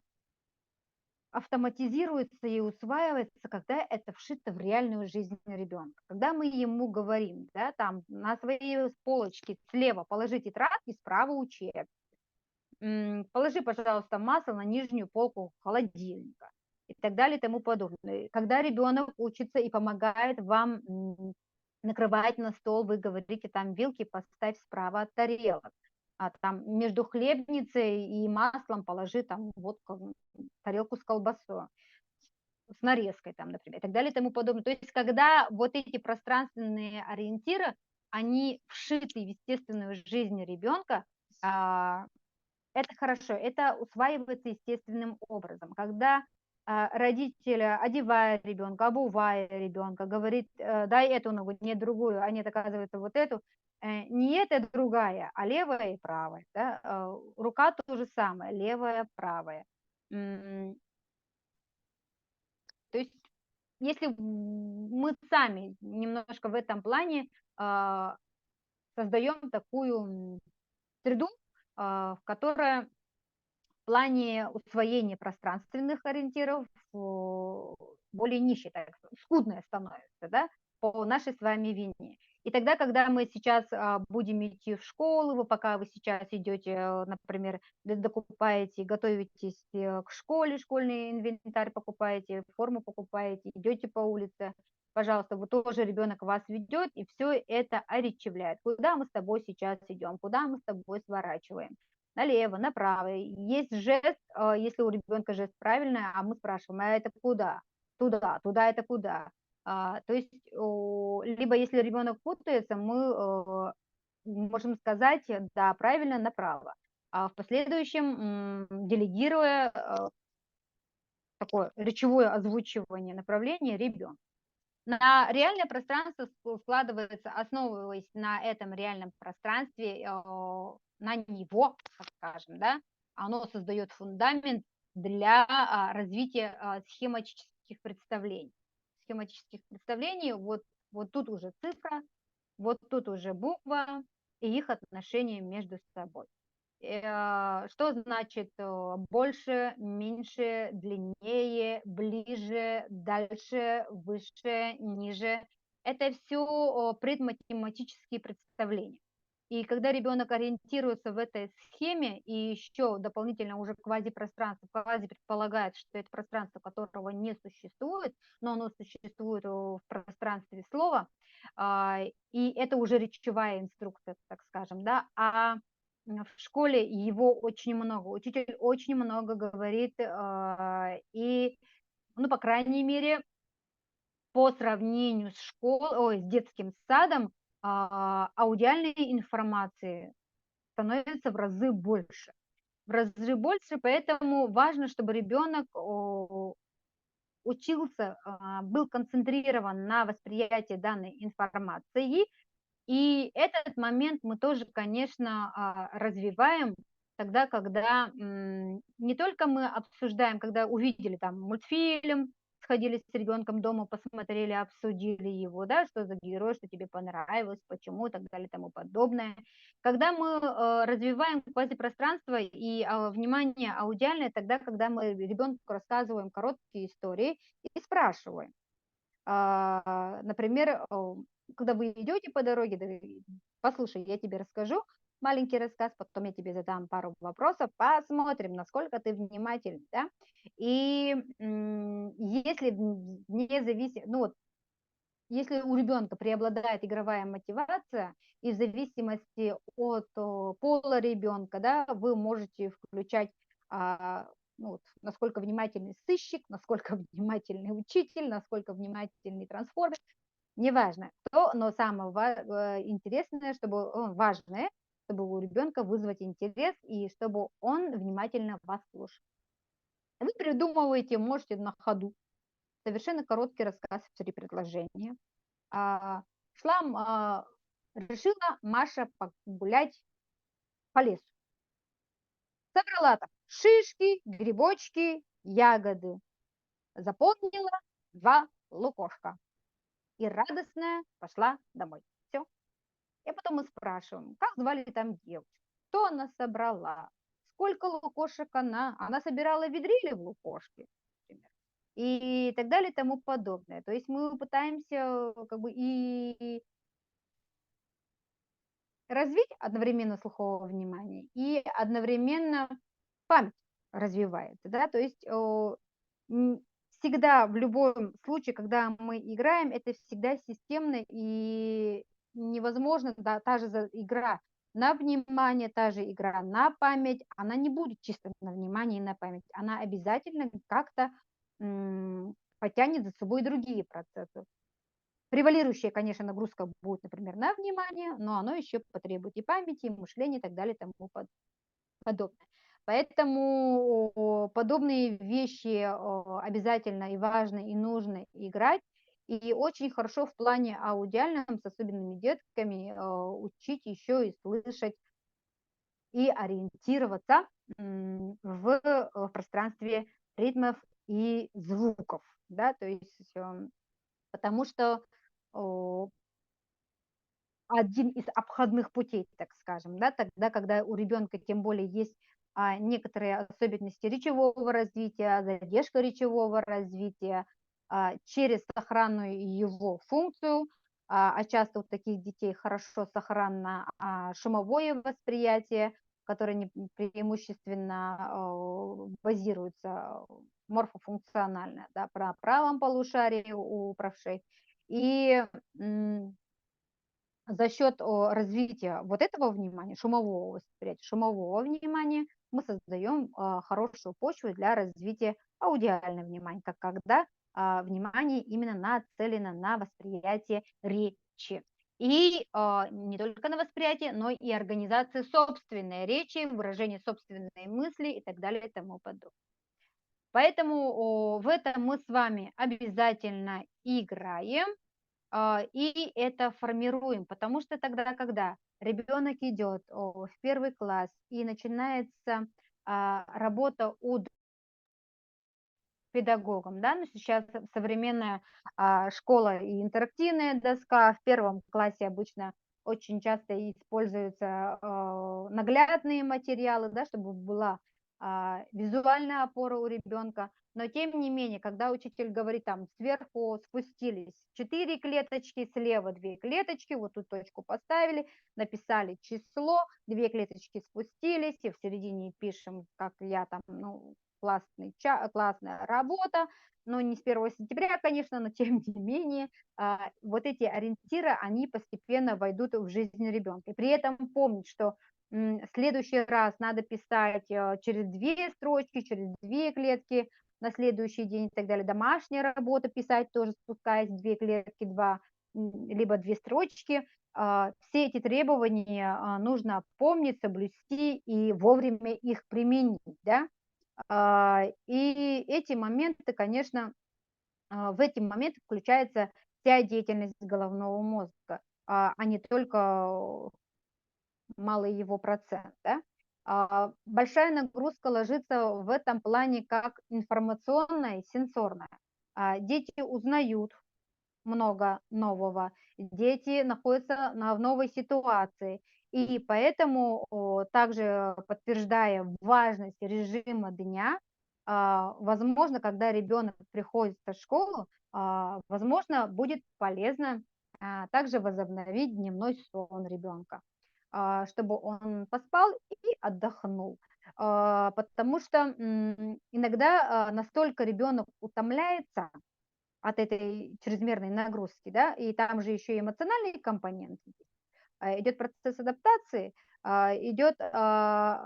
автоматизируется и усваивается, когда это вшито в реальную жизнь ребенка. Когда мы ему говорим, да, там на своей полочке слева положи тетрадки, справа учебник. Положи, пожалуйста, масло на нижнюю полку холодильника и так далее и тому подобное. Когда ребенок учится и помогает вам накрывать на стол, вы говорите, там вилки поставь справа от тарелок, там между хлебницей и маслом положи там вот тарелку с колбасой, с нарезкой там, например, и так далее и тому подобное. То есть когда вот эти пространственные ориентиры, они вшиты в естественную жизнь ребенка, это хорошо, это усваивается естественным образом. Когда родитель, одевая ребенка, обувая ребенка, говорит, дай эту ногу, нет другую, а нет, оказывается, вот эту, не эта другая, а левая и правая. Да? Рука то же самое, левая, правая. То есть если мы сами немножко в этом плане создаем такую среду, в которой в плане усвоения пространственных ориентиров более нищей, так, скудная становится, да, по нашей с вами вине. И тогда, когда мы сейчас будем идти в школу, вы пока вы сейчас идете, например, докупаете, готовитесь к школе, школьный инвентарь покупаете, форму покупаете, идете по улице, пожалуйста, вот тоже ребенок вас ведет и все это оречевляет. Куда мы с тобой сейчас идем, куда мы с тобой сворачиваем, налево, направо. Есть жест, если у ребенка жест правильный, а мы спрашиваем, а это куда? Туда, туда это куда? То есть, либо если ребенок путается, мы можем сказать, да, правильно, направо. А в последующем, делегируя такое речевое озвучивание направления ребенку. На реальное пространство складывается, основываясь на этом реальном пространстве, на него, так скажем, да, оно создает фундамент для развития схематических представлений. Схематических представлений, вот тут уже цифра, вот тут уже буква и их отношения между собой. Что значит больше, меньше, длиннее, ближе, дальше, выше, ниже? Это все предматематические представления. И когда ребенок ориентируется в этой схеме и еще дополнительно уже квазипространство, квази предполагает, что это пространство, которого не существует, но оно существует в пространстве слова, и это уже речевая инструкция, так скажем, да, в школе его очень много, учитель очень много говорит, и, ну, по крайней мере, по сравнению с детским садом, аудиальной информации становится в разы больше. В разы больше, поэтому важно, чтобы ребенок учился, был концентрирован на восприятии данной информации. И этот момент мы тоже, конечно, развиваем тогда, когда не только мы обсуждаем, когда увидели там мультфильм, сходили с ребенком дома, посмотрели, обсудили его, да, что за герой, что тебе понравилось, почему и так далее и тому подобное. Когда мы развиваем квазипространство и внимание аудиальное, тогда, когда мы ребенку рассказываем короткие истории и спрашиваем. Например, когда вы идете по дороге, да, послушай, я тебе расскажу маленький рассказ, потом я тебе задам пару вопросов, посмотрим, насколько ты внимательный, да. И если не зависит, ну вот, если у ребенка преобладает игровая мотивация, и в зависимости от пола ребенка, да, вы можете включать, ну, вот, насколько внимательный сыщик, насколько внимательный учитель, насколько внимательный трансформер, неважно кто, но самое интересное, чтобы важное, чтобы у ребенка вызвать интерес и чтобы он внимательно вас слушал. Вы придумываете, можете на ходу совершенно короткий рассказ в 3 предложения. Решила Маша погулять по лесу. Собрала там шишки, грибочки, ягоды. Запомнила 2 лукошка. И радостная пошла домой. Все. И потом мы спрашиваем, как звали там девочку, что она собрала, сколько лукошек она собирала в ведре или в лукошке, например, и так далее и тому подобное. То есть мы пытаемся как бы и развить одновременно слуховое внимание и одновременно память развивается, да, то есть всегда в любом случае, когда мы играем, это всегда системно и невозможно, да, та же игра на внимание, та же игра на память, она не будет чисто на внимание и на память, она обязательно как-то потянет за собой другие процессы. Превалирующая, конечно, нагрузка будет, например, на внимание, но оно еще потребует и памяти, и мышления, и так далее, и тому подобное. Поэтому подобные вещи обязательно и важно, и нужно играть. И очень хорошо в плане аудиальном с особенными детками учить еще и слышать, и ориентироваться в пространстве ритмов и звуков. Да? То есть, потому что один из обходных путей, так скажем, да, тогда, когда у ребенка тем более есть некоторые особенности речевого развития, задержка речевого развития, через сохранную его функцию, часто у таких детей хорошо сохранно шумовое восприятие, которое преимущественно базируется морфофункционально, да, про правом полушарии у правшей. И за счет развития вот этого внимания, шумового восприятия, шумового внимания, мы создаем хорошую почву для развития аудиального внимания, как когда внимание именно нацелено на восприятие речи. И не только на восприятие, но и организация собственной речи, выражение собственной мысли и так далее и тому подобное. Поэтому в этом мы с вами обязательно играем. И это формируем, потому что тогда, когда ребенок идет в 1 класс и начинается работа у педагогом, да, но сейчас современная школа и интерактивная доска, в 1 классе обычно очень часто используются наглядные материалы, да, чтобы была визуальная опора у ребенка. Но тем не менее, когда учитель говорит, там сверху спустились 4 клеточки, слева 2 клеточки, вот тут точку поставили, написали число, 2 клеточки спустились, и в середине пишем, как я там, ну, классная работа, но не с 1 сентября, конечно, но тем не менее, вот эти ориентиры, они постепенно войдут в жизнь ребенка. И при этом помнить, что в следующий раз надо писать через 2 строчки, через 2 клетки, на следующий день и так далее. Домашняя работа писать тоже спускаясь 2 клетки, 2, либо 2 строчки. Все эти требования нужно помнить, соблюсти и вовремя их применить, да. И эти моменты, конечно, в эти моменты включается вся деятельность головного мозга, а не только малый его процент, да. Большая нагрузка ложится в этом плане как информационная и сенсорная. Дети узнают много нового, дети находятся в новой ситуации, и поэтому также подтверждая важность режима дня, возможно, когда ребенок приходит в школу, возможно, будет полезно также возобновить дневной сон ребенка, чтобы он поспал и отдохнул. Потому что иногда настолько ребенок утомляется от этой чрезмерной нагрузки, да, и там же еще и эмоциональный компонент. Идет процесс адаптации, идет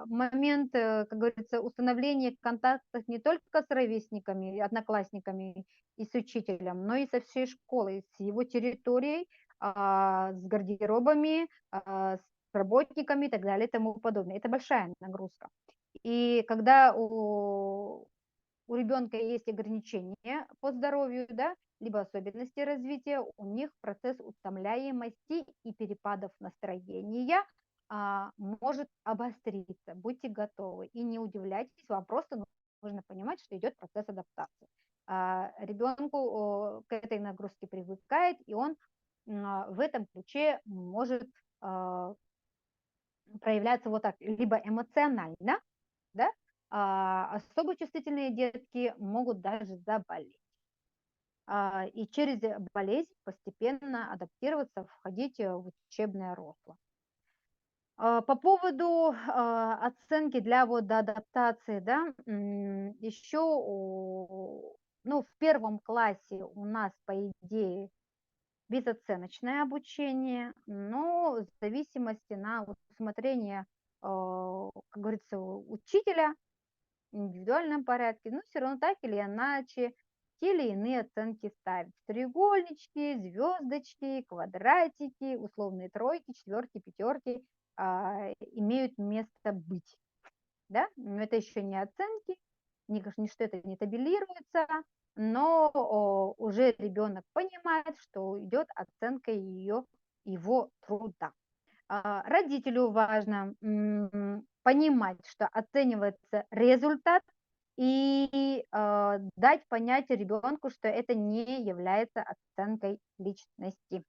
момент, как говорится, установления контактов не только с ровесниками, одноклассниками и с учителем, но и со всей школой, с его территорией, с гардеробами, с работниками и так далее и тому подобное. Это большая нагрузка. И когда у ребенка есть ограничения по здоровью, да, либо особенности развития, у них процесс утомляемости и перепадов настроения может обостриться. Будьте готовы и не удивляйтесь, вам просто нужно понимать, что идет процесс адаптации. Ребенку к этой нагрузке привыкает, и он в этом ключе может проявляться вот так, либо эмоционально, да, особо чувствительные детки могут даже заболеть. И через болезнь постепенно адаптироваться, входить в учебное русло. По поводу оценки для вот адаптации, да, еще ну, в первом классе у нас, по идее, безоценочное обучение, но в зависимости на усмотрение, как говорится, учителя, в индивидуальном порядке, но все равно так или иначе те или иные оценки ставить. Треугольнички, звездочки, квадратики, условные тройки, четверки, пятерки имеют место быть. Да? Но это еще не оценки, ничто это не табелируется, но уже ребенок понимает, что идет оценка его труда. Родителю важно понимать, что оценивается результат, и дать понять ребенку, что это не является оценкой личности.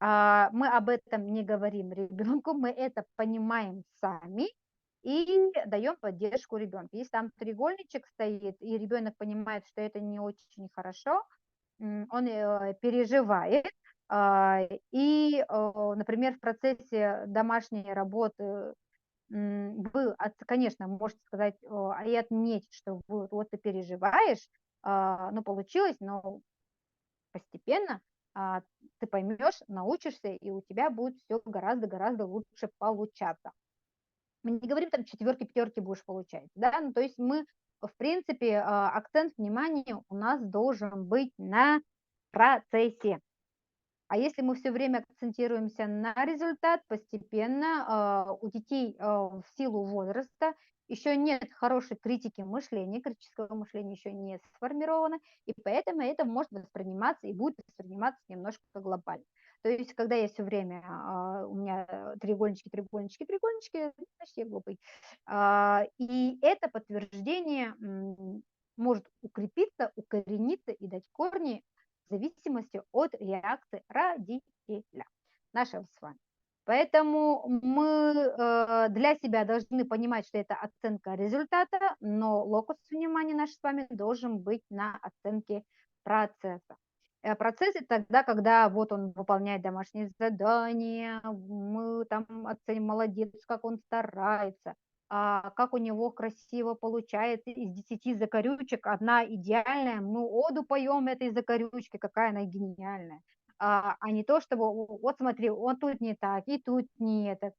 Мы об этом не говорим ребенку, мы это понимаем сами и даем поддержку ребенку. Если там треугольничек стоит, и ребенок понимает, что это не очень хорошо, он переживает, и, например, в процессе домашней работы вы, конечно, можете сказать и отметить, что вот ты переживаешь, ну, получилось, но постепенно ты поймешь, научишься, и у тебя будет все гораздо-гораздо лучше получаться. Мы не говорим, там, четверки, пятерки будешь получать, да, ну, то есть мы, в принципе, акцент внимания у нас должен быть на процессе. А если мы все время акцентируемся на результат, постепенно у детей в силу возраста еще нет хорошей критики мышления, критического мышления еще не сформировано, и поэтому это может восприниматься и будет восприниматься немножко глобально. То есть, когда я все время, у меня треугольнички, треугольнички, треугольнички, значит, я глупый. И это подтверждение может укрепиться, укорениться и дать корни в зависимости от реакции родителя нашего с вами. Поэтому мы для себя должны понимать, что это оценка результата, но локус внимания наш с вами должен быть на оценке процесса. Процесс это тогда, когда вот он выполняет домашние задания, мы там оценим, молодец, как он старается, как у него красиво получается из 10 закорючек одна идеальная, мы оду поем этой закорючке, какая она гениальная. А не то, чтобы вот смотри, вот тут не так, и тут не это,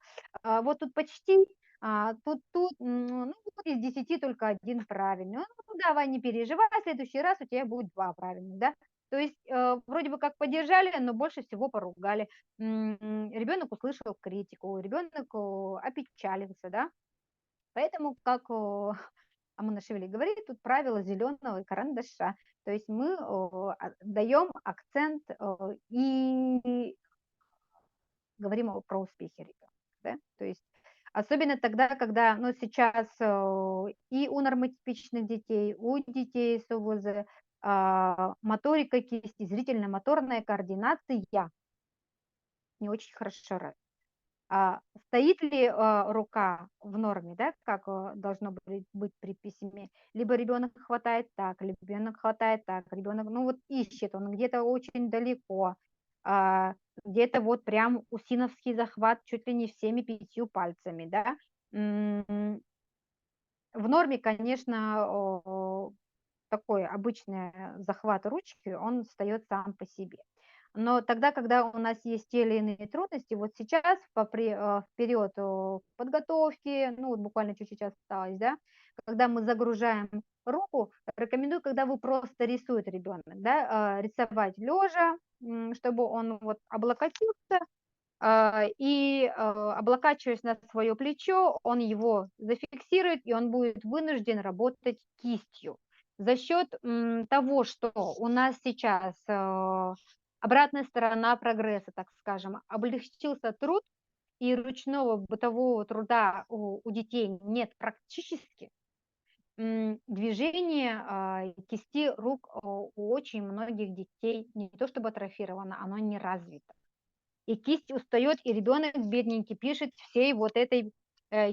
вот тут почти, тут, ну, вот из 10 только один правильный. Ну, давай, не переживай, в следующий раз у тебя будет 2 правильных, да. То есть вроде бы как поддержали, но больше всего поругали. Ребенок услышал критику, ребенок опечалился, да. Поэтому как Амунашвили говорит, тут правило зеленого карандаша. То есть мы даем акцент и говорим про успехи ребенка. Да? То есть особенно тогда, когда сейчас и у нормотипичных детей, у детей с ОВЗ моторика кисти, зрительно-моторная координация не очень хорошо развита. Стоит ли рука в норме, да, как должно быть при письме, либо ребенок хватает так, либо ребенок хватает так, ребенок, ищет, он где-то очень далеко, где-то вот прям усиновский захват чуть ли не всеми 5 пальцами, да. В норме, конечно, такой обычный захват ручки, он встает сам по себе. Но тогда, когда у нас есть те или иные трудности, вот сейчас, в период подготовки, вот буквально чуть-чуть осталось, да, когда мы загружаем руку, рекомендую, когда вы просто рисует ребенок, да, рисовать лежа, чтобы он вот облокотился, и облокачиваясь на свое плечо, он его зафиксирует, и он будет вынужден работать кистью. За счет того, что у нас сейчас обратная сторона прогресса, так скажем, облегчился труд, и ручного бытового труда у детей нет практически, движение кисти рук у очень многих детей не то чтобы атрофировано, оно не развито. И кисть устает, и ребенок бедненький пишет всей вот этой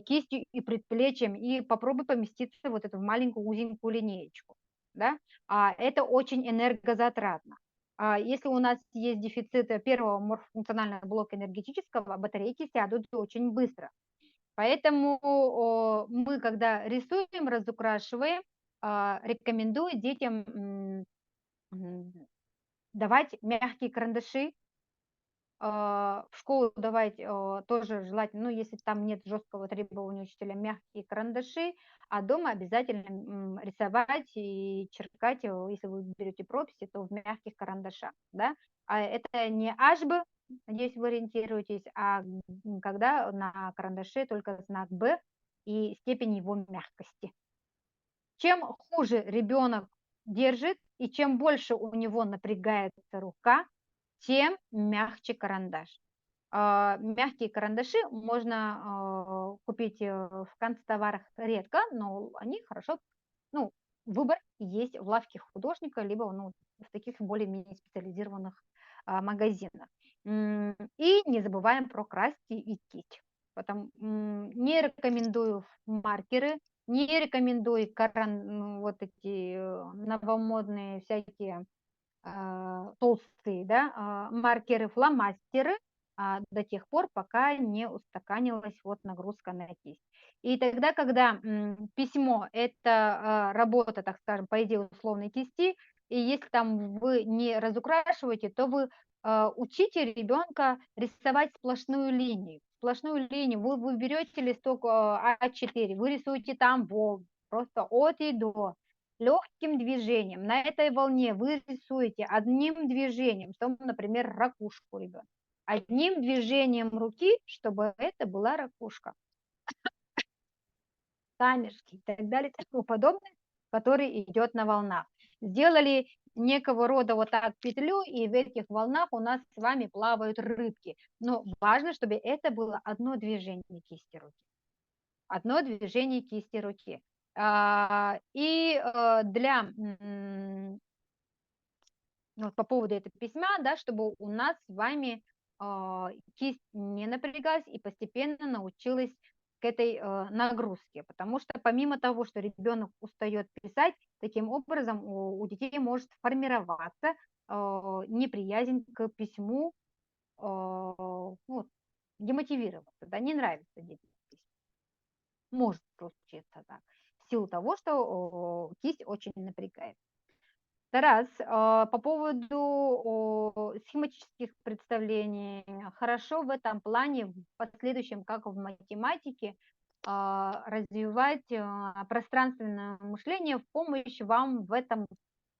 кистью и предплечьем, и попробуй поместиться вот эту в маленькую узенькую линеечку, да, это очень энергозатратно. Если у нас есть дефицит первого морфофункционального блока энергетического, батарейки сядут очень быстро. Поэтому мы, когда рисуем, разукрашиваем, рекомендую детям давать мягкие карандаши, в школу давать тоже желательно, если там нет жесткого требования учителя, мягкие карандаши, а дома обязательно рисовать и черкать, если вы берете прописи, то в мягких карандашах, да. Это не HB, надеюсь, вы ориентируетесь, а когда на карандаше только знак B и степень его мягкости. Чем хуже ребенок держит и чем больше у него напрягается рука, тем мягче карандаш. Мягкие карандаши можно купить в канцтоварах редко, но они хорошо, выбор есть в лавке художника, либо в таких более-менее специализированных магазинах. И не забываем про краски и кисть. Не рекомендую маркеры, не рекомендую вот эти новомодные всякие толстые, да, маркеры, фломастеры до тех пор, пока не устаканилась вот нагрузка на кисть. И тогда, когда письмо – это работа, так скажем, по идее условной кисти, и если там вы не разукрашиваете, то вы учите ребенка рисовать сплошную линию. Сплошную линию. Вы берете листок А4, вы рисуете там волны, просто от и до, легким движением. На этой волне вы рисуете одним движением, что, например, ракушку ребенка. Одним движением руки, чтобы это была ракушка. Камешки и так далее, и тому подобное, который идет на волнах. Сделали некого рода вот так петлю, и в этих волнах у нас с вами плавают рыбки. Но важно, чтобы это было одно движение кисти руки. Одно движение кисти руки. И для по поводу этого письма, да, чтобы у нас с вами кисть не напрягалась и постепенно научилась к этой нагрузке, потому что помимо того, что ребенок устает писать, таким образом у детей может формироваться неприязнь к письму, демотивироваться, да, не нравится детям письмо. Может случиться так, в силу того, что кисть очень напрягает. Тарас, по поводу схематических представлений, хорошо в этом плане в последующем, как в математике, развивать пространственное мышление в помощь вам в этом.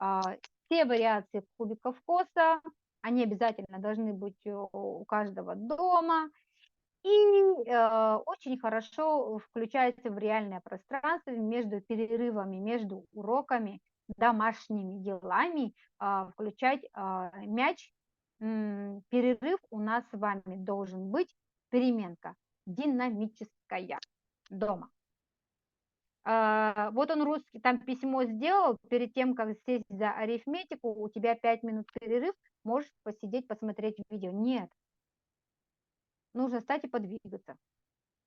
Все вариации кубиков Коса, они обязательно должны быть у каждого дома. И очень хорошо включается в реальное пространство между перерывами, между уроками, домашними делами, включать мяч. Перерыв у нас с вами должен быть, переменка динамическая дома. Вот он русский, там письмо сделал, перед тем, как сесть за арифметику, у тебя 5 минут перерыв, можешь посидеть, посмотреть видео. Нет, нужно встать и подвигаться.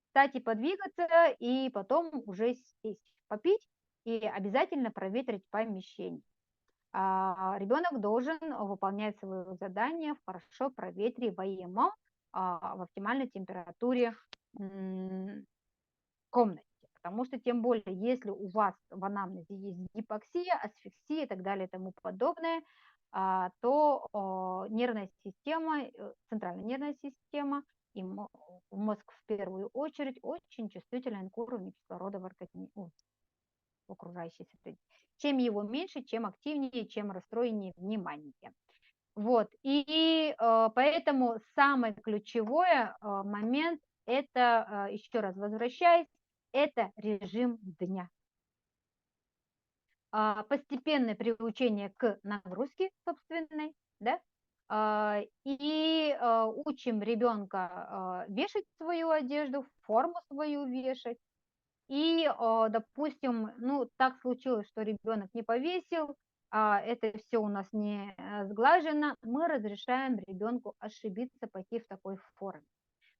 Встать и подвигаться, и потом уже сесть, попить и обязательно проветрить помещение. Ребенок должен выполнять свое задание в хорошо проветриваемом, в оптимальной температуре комнате. Потому что тем более, если у вас в анамнезе есть гипоксия, асфиксия и так далее и тому подобное, то нервная система, центральная нервная система и мозг в первую очередь очень чувствителен к уровню кислорода в организме, в окружающей среде. Чем его меньше, чем активнее, чем расстроеннее внимание. Вот. И поэтому самый ключевой момент – это, еще раз возвращаясь, это режим дня. Постепенное приучение к нагрузке собственной, да, и учим ребенка вешать свою одежду, форму свою вешать. И, допустим, ну, так случилось, что ребенок не повесил, это все у нас не сглажено, мы разрешаем ребенку ошибиться, пойти в такой форме,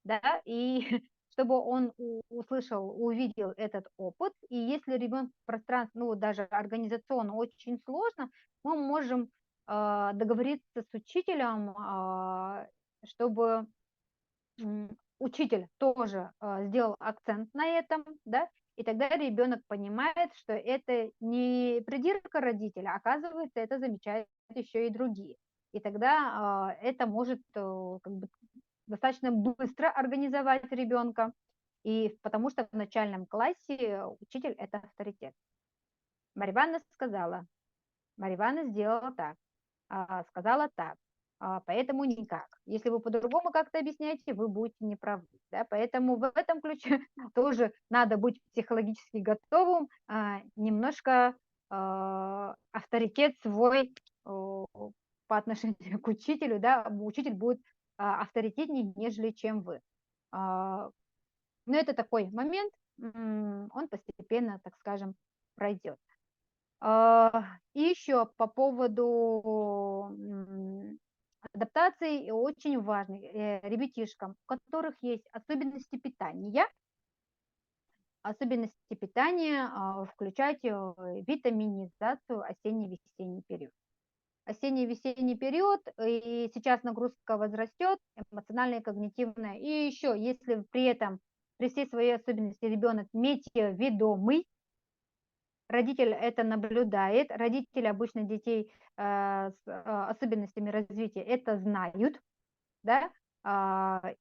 да, и чтобы он услышал, увидел этот опыт, и если ребенок в пространстве, ну, даже организационно очень сложно, мы можем договориться с учителем, чтобы учитель тоже сделал акцент на этом, да, и тогда ребенок понимает, что это не придирка родителя, оказывается, это замечают еще и другие. И тогда это может как бы достаточно быстро организовать ребенка, и потому что в начальном классе учитель – это авторитет. Марья Ивановна сказала, Марья Ивановна сделала так, сказала так, поэтому никак. Если вы по-другому как-то объясняете, вы будете неправы. Да? Поэтому в этом ключе тоже надо быть психологически готовым, немножко авторитет свой по отношению к учителю, да, учитель будет авторитетнее, нежели чем вы. Но это такой момент, он постепенно, так скажем, пройдет. И еще по поводу адаптации очень важный ребятишкам, у которых есть особенности питания, включать витаминизацию осенне-весенний период. Осенне-весенний период, и сейчас нагрузка возрастет, эмоциональная, когнитивная, и еще, если при этом, при всей своей особенности ребенок метеоведомый, родитель это наблюдает, родители обычно детей с особенностями развития это знают, да,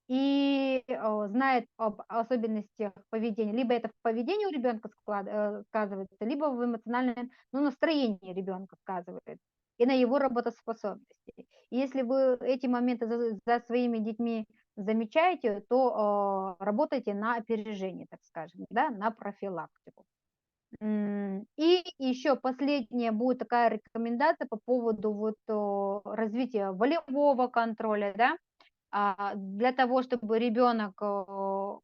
и знает об особенностях поведения. Либо это в поведении у ребенка сказывается, либо в эмоциональном настроении ребенка сказывается и на его работоспособности. И если вы эти моменты за своими детьми замечаете, то работайте на опережение, так скажем, да, на профилактику. И еще последняя будет такая рекомендация по поводу вот развития волевого контроля, да, для того, чтобы ребенок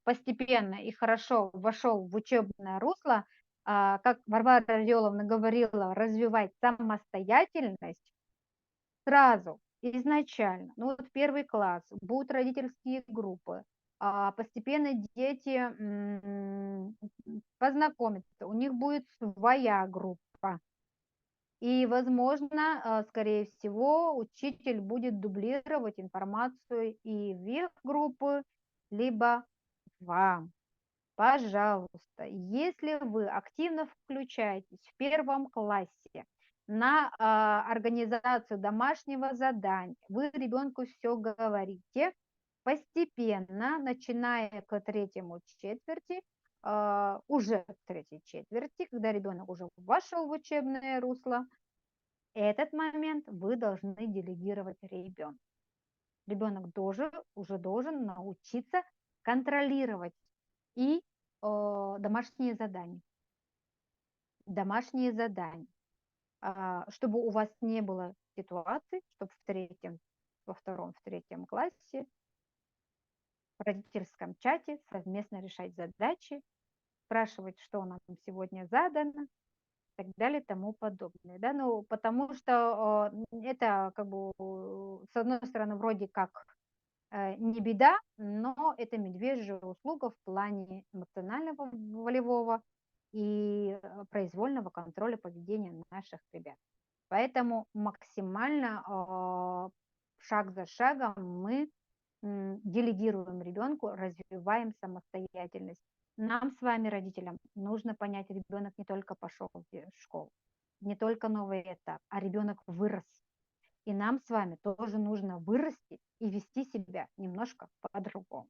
постепенно и хорошо вошел в учебное русло, как Варвара Радиоловна говорила, развивать самостоятельность сразу, изначально. Ну вот первый класс, будут родительские группы, постепенно дети познакомятся, у них будет своя группа. И, возможно, скорее всего, учитель будет дублировать информацию и в их группы, либо вам. Пожалуйста, если вы активно включаетесь в первом классе на организацию домашнего задания, вы ребенку все говорите, постепенно, начиная к третьему четверти, уже к третьей четверти, когда ребенок уже вошел в учебное русло, этот момент вы должны делегировать ребенку. Ребенок уже должен научиться контролировать и домашние задания. Домашние задания. Чтобы у вас не было ситуации, чтобы во втором, в третьем классе в родительском чате совместно решать задачи, спрашивать, что нам сегодня задано, и так далее, и тому подобное. Да? Ну, потому что это, как бы, с одной стороны, вроде как не беда, но это медвежья услуга в плане эмоционального, волевого и произвольного контроля поведения наших ребят. Поэтому максимально шаг за шагом мы делегируем ребенку, развиваем самостоятельность. Нам с вами, родителям, нужно понять, ребенок не только пошел в школу, не только новый этап, а ребенок вырос. И нам с вами тоже нужно вырасти и вести себя немножко по-другому.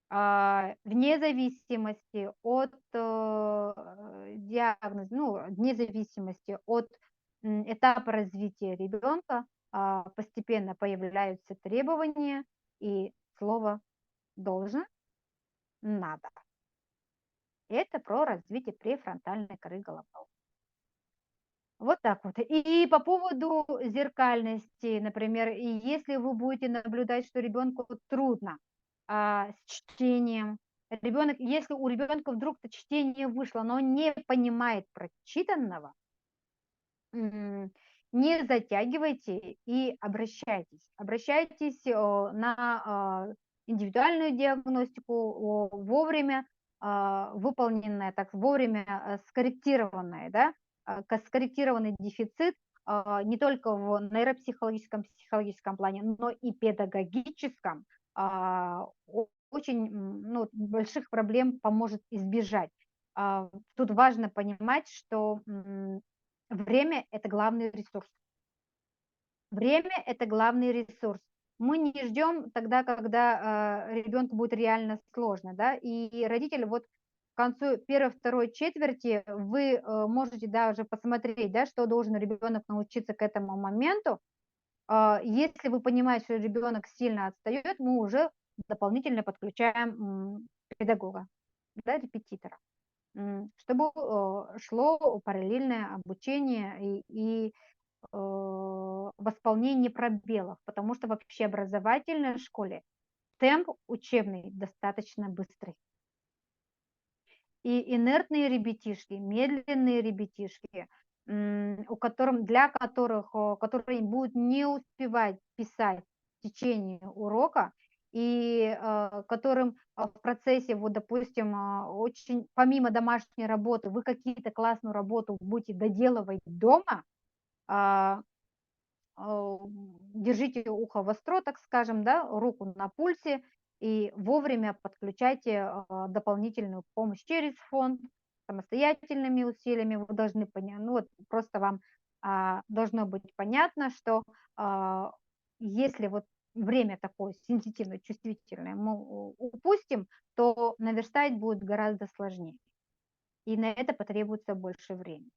Вне зависимости от диагноза, ну, вне зависимости от этапа развития ребенка, постепенно появляются требования и слово «должен», «надо». Это про развитие префронтальной коры головного. Вот так вот. И по поводу зеркальности, например, и если вы будете наблюдать, что ребенку трудно с чтением, если у ребенка вдруг-то чтение вышло, но он не понимает прочитанного, не затягивайте и обращайтесь. Обращайтесь на индивидуальную диагностику вовремя, выполненная, так вовремя скорректированная, да, скорректированный дефицит не только в нейропсихологическом, психологическом плане, но и педагогическом очень больших проблем поможет избежать. Тут важно понимать, что время – это главный ресурс. Время – это главный ресурс. Мы не ждем тогда, когда ребенку будет реально сложно, да, и родители вот к концу первой-второй четверти вы можете даже посмотреть, да, что должен ребенок научиться к этому моменту. Если вы понимаете, что ребенок сильно отстает, мы уже дополнительно подключаем педагога, да, репетитора, чтобы шло параллельное обучение и восполнение пробелов, потому что в общеобразовательной школе темп учебный достаточно быстрый. И инертные ребятишки, медленные ребятишки, которые будут не успевать писать в течение урока, и которым в процессе, вот, допустим, очень помимо домашней работы, вы какие-то классную работу будете доделывать дома, держите ухо востро, так скажем, да, руку на пульсе, и вовремя подключайте дополнительную помощь через фонд, самостоятельными усилиями. Вы должны понять, ну вот просто вам должно быть понятно, что если вот время такое сенситивное, чувствительное мы упустим, то наверстать будет гораздо сложнее. И на это потребуется больше времени.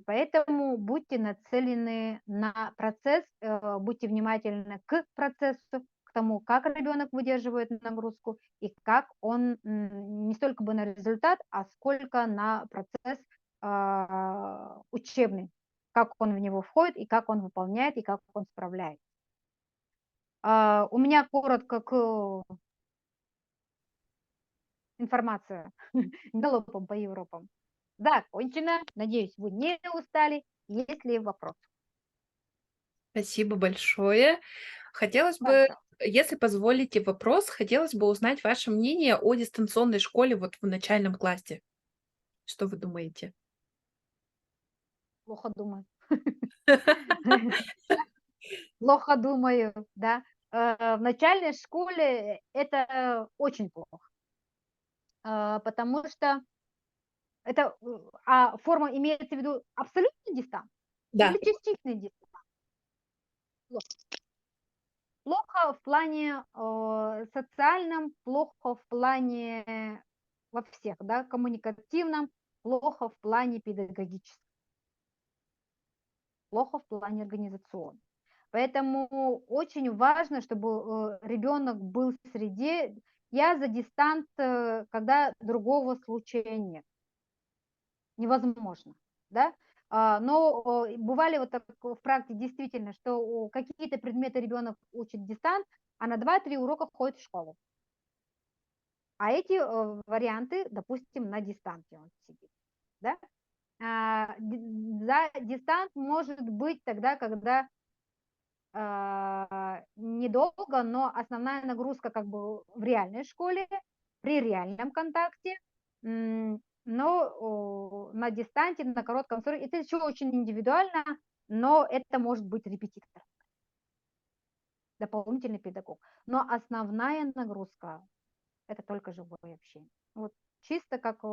Поэтому будьте нацелены на процесс, будьте внимательны к процессу, к тому, как ребенок выдерживает нагрузку и как он не столько бы на результат, а сколько на процесс учебный, как он в него входит и как он выполняет и как он справляется. У меня коротко информация галопом по Европам закончено. Надеюсь, вы не устали. Есть ли вопросы? Спасибо большое. Хотелось бы, Пожалуйста. если позволите вопрос, хотелось бы узнать ваше мнение о дистанционной школе вот в начальном классе. Что вы думаете? Плохо думаю. Плохо думаю, да. В начальной школе это очень плохо, потому что это, форма имеется в виду абсолютный дистант Да. или частичный дистант? Плохо. Плохо в плане социальном, плохо в плане во всех, да, коммуникативном, плохо в плане педагогическом, плохо в плане организационном. Поэтому очень важно, чтобы ребенок был в среде, я за дистант, когда другого случая нет. Невозможно, да? Но бывали вот так в практике действительно, что какие-то предметы ребенок учит дистант, а на 2-3 урока ходит в школу. А эти варианты, допустим, на дистанте он сидит, да? Дистант может быть тогда, когда недолго, но основная нагрузка как бы в реальной школе, при реальном контакте, но на дистанте, на коротком сроке, это еще очень индивидуально, но это может быть репетитор, дополнительный педагог. Но основная нагрузка – это только живое общение. Вот чисто как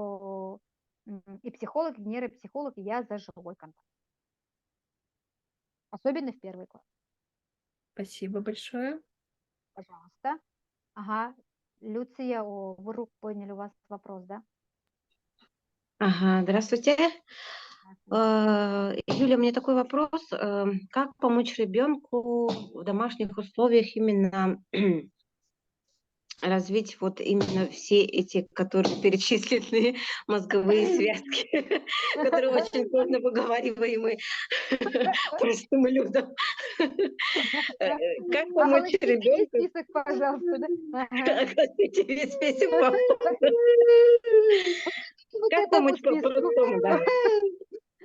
и психолог, и нейропсихолог, я за живой контакт, особенно в первый класс. Спасибо большое. Пожалуйста. Ага, Люция, вы руку подняли, у вас вопрос, да? Ага, здравствуйте. Юля, у меня такой вопрос. Как помочь ребенку в домашних условиях именно развить вот именно все эти, которые перечислены, мозговые связки, которые очень сложно выговариваемы простым людям? Как помочь Огласите весь ребенку? список, пожалуйста, да? Ага. Огласите весь список вопросов. Вот Как этому помочь списку. по-простому, да?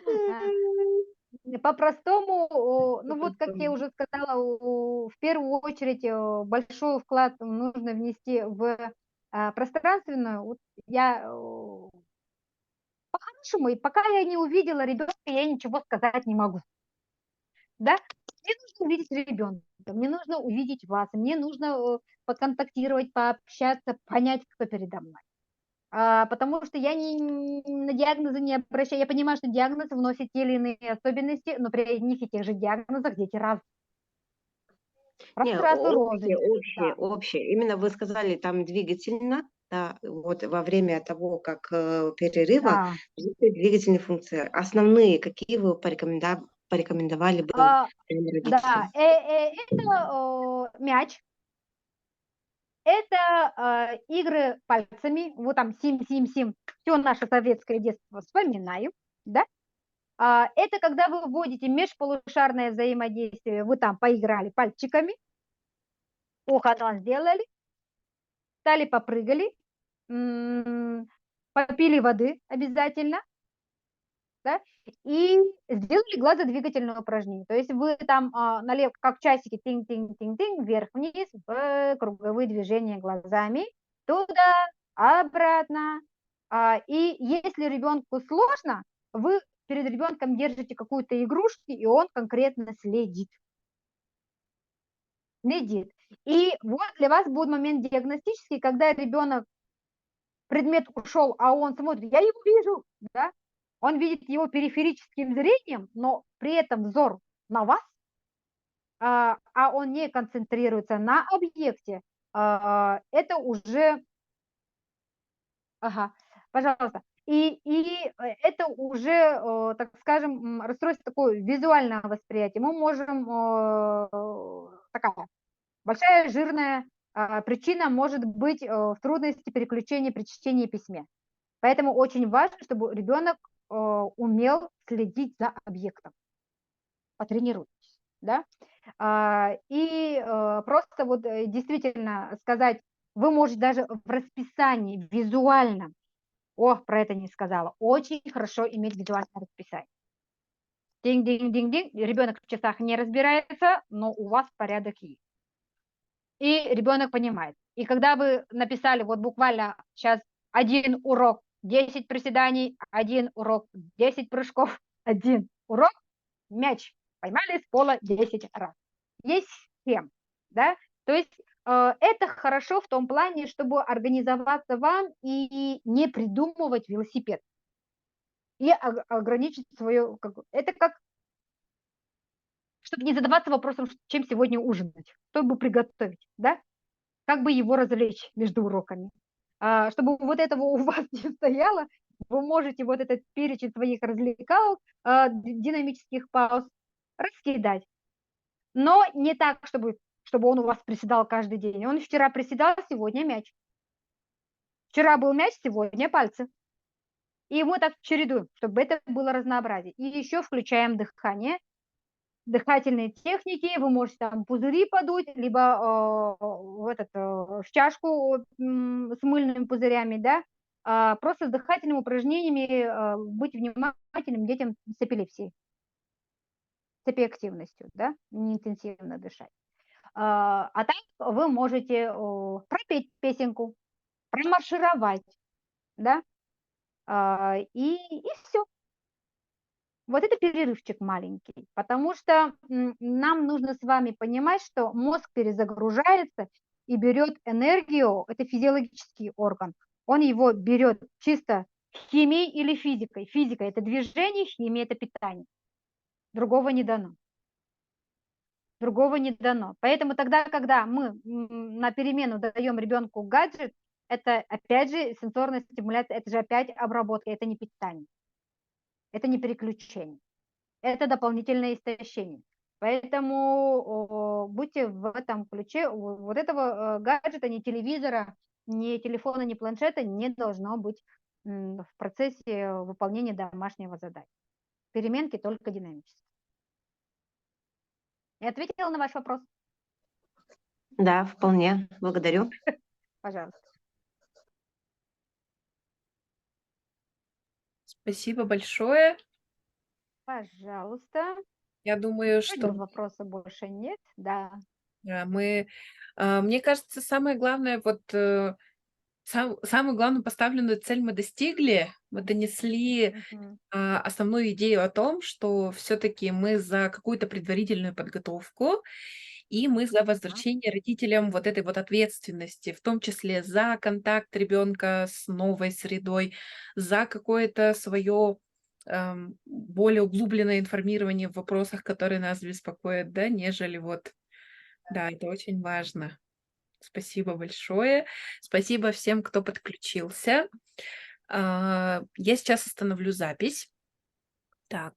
А, По-простому, ну вот как я По-простому. уже сказала, в первую очередь большой вклад нужно внести в пространственную. Вот я по-хорошему, и пока я не увидела ребенка, я ничего сказать не могу. Да? Мне нужно увидеть ребенка, мне нужно увидеть вас, мне нужно поконтактировать, пообщаться, понять, кто передо мной. Потому что я на диагнозы не обращаю. Я понимаю, что диагноз вносит те или иные особенности, но при одних и тех же диагнозах дети разные. Не, Просто разный рост. общее. Именно вы сказали там двигательно, да, вот во время того, как перерыва, Да. двигательные функции. Основные, какие вы порекомендовали бы Да, родителям? это мяч, это игры пальцами, вот там сим-сим-сим, все наше советское детство вспоминаем, да? Это когда вы вводите межполушарное взаимодействие, вы там поиграли пальчиками, ухо сделали, встали, попрыгали, попили воды обязательно, да, и сделали глазодвигательное упражнение. То есть вы там налево, как часики, тинг-тинг-тинг-тинг, вверх-вниз, круговые движения глазами, туда, обратно. И если ребенку сложно, вы перед ребенком держите какую-то игрушку, и он конкретно следит. Следит. И вот для вас будет момент диагностический, когда ребенок, предмет ушел, а он смотрит, я его вижу, да? Он видит его периферическим зрением, но при этом взор на вас, а он не концентрируется на объекте, это уже, ага, пожалуйста, и это уже, так скажем, расстройство такое визуального восприятия. Мы можем, такая большая жирная причина может быть в трудности переключения при чтении и письме. Поэтому очень важно, чтобы ребенок умел следить за объектом. Потренируйтесь, да? И просто вот действительно сказать, вы можете даже в расписании визуальном, про это не сказала, очень хорошо иметь визуальное расписание. Динг-динг-динг-динг, ребенок в часах не разбирается, но у вас порядок есть. И ребенок понимает. И когда вы написали вот буквально сейчас один урок 10 приседаний, один урок 10 прыжков, один урок мяч поймали с пола 10 раз. Есть схема, да? То есть это хорошо в том плане, чтобы организоваться вам и не придумывать велосипед. И ограничить свое... Это как, чтобы не задаваться вопросом, чем сегодня ужинать, что бы приготовить, да? Как бы его развлечь между уроками. Чтобы вот этого у вас не стояло, вы можете вот этот перечень своих развлекалок, динамических пауз раскидать. Но не так, чтобы он у вас приседал каждый день. Он вчера приседал, сегодня мяч. Вчера был мяч, сегодня пальцы. И мы так чередуем, чтобы это было разнообразие. И еще включаем дыхание, дыхательные техники. Вы можете там пузыри подуть, либо в чашку с мыльными пузырями, да. Просто с дыхательными упражнениями быть внимательным детям с эпилепсией, с эпиактивностью, да, не интенсивно дышать. А так вы можете пропеть песенку, промаршировать, да, и все. Вот это перерывчик маленький, потому что нам нужно с вами понимать, что мозг перезагружается и берет энергию, это физиологический орган, он его берет чисто химией или физикой. Физика – это движение, химия – это питание. Другого не дано. Другого не дано. Поэтому тогда, когда мы на перемену даем ребенку гаджет, это опять же сенсорная стимуляция, это же опять обработка, это не питание, это не переключение. Это дополнительное истощение. Поэтому будьте в этом ключе. Вот этого гаджета, ни телевизора, ни телефона, ни планшета не должно быть в процессе выполнения домашнего задания. Переменки только динамические. Я ответила на ваш вопрос? Да, вполне. Благодарю. Пожалуйста. Спасибо большое. Пожалуйста. Я думаю, Вроде бы что вопросов больше нет. Да. мне кажется, самое главное, самую главную поставленную цель мы достигли, мы донесли Мгм. основную идею о том, что все-таки мы за какую-то предварительную подготовку, и мы за возвращение родителям вот этой вот ответственности, в том числе за контакт ребенка с новой средой, за какое-то свое более углубленное информирование в вопросах, которые нас беспокоят, да, нежели да, это очень важно. Спасибо большое. Спасибо всем, кто подключился. Я сейчас остановлю запись. Так.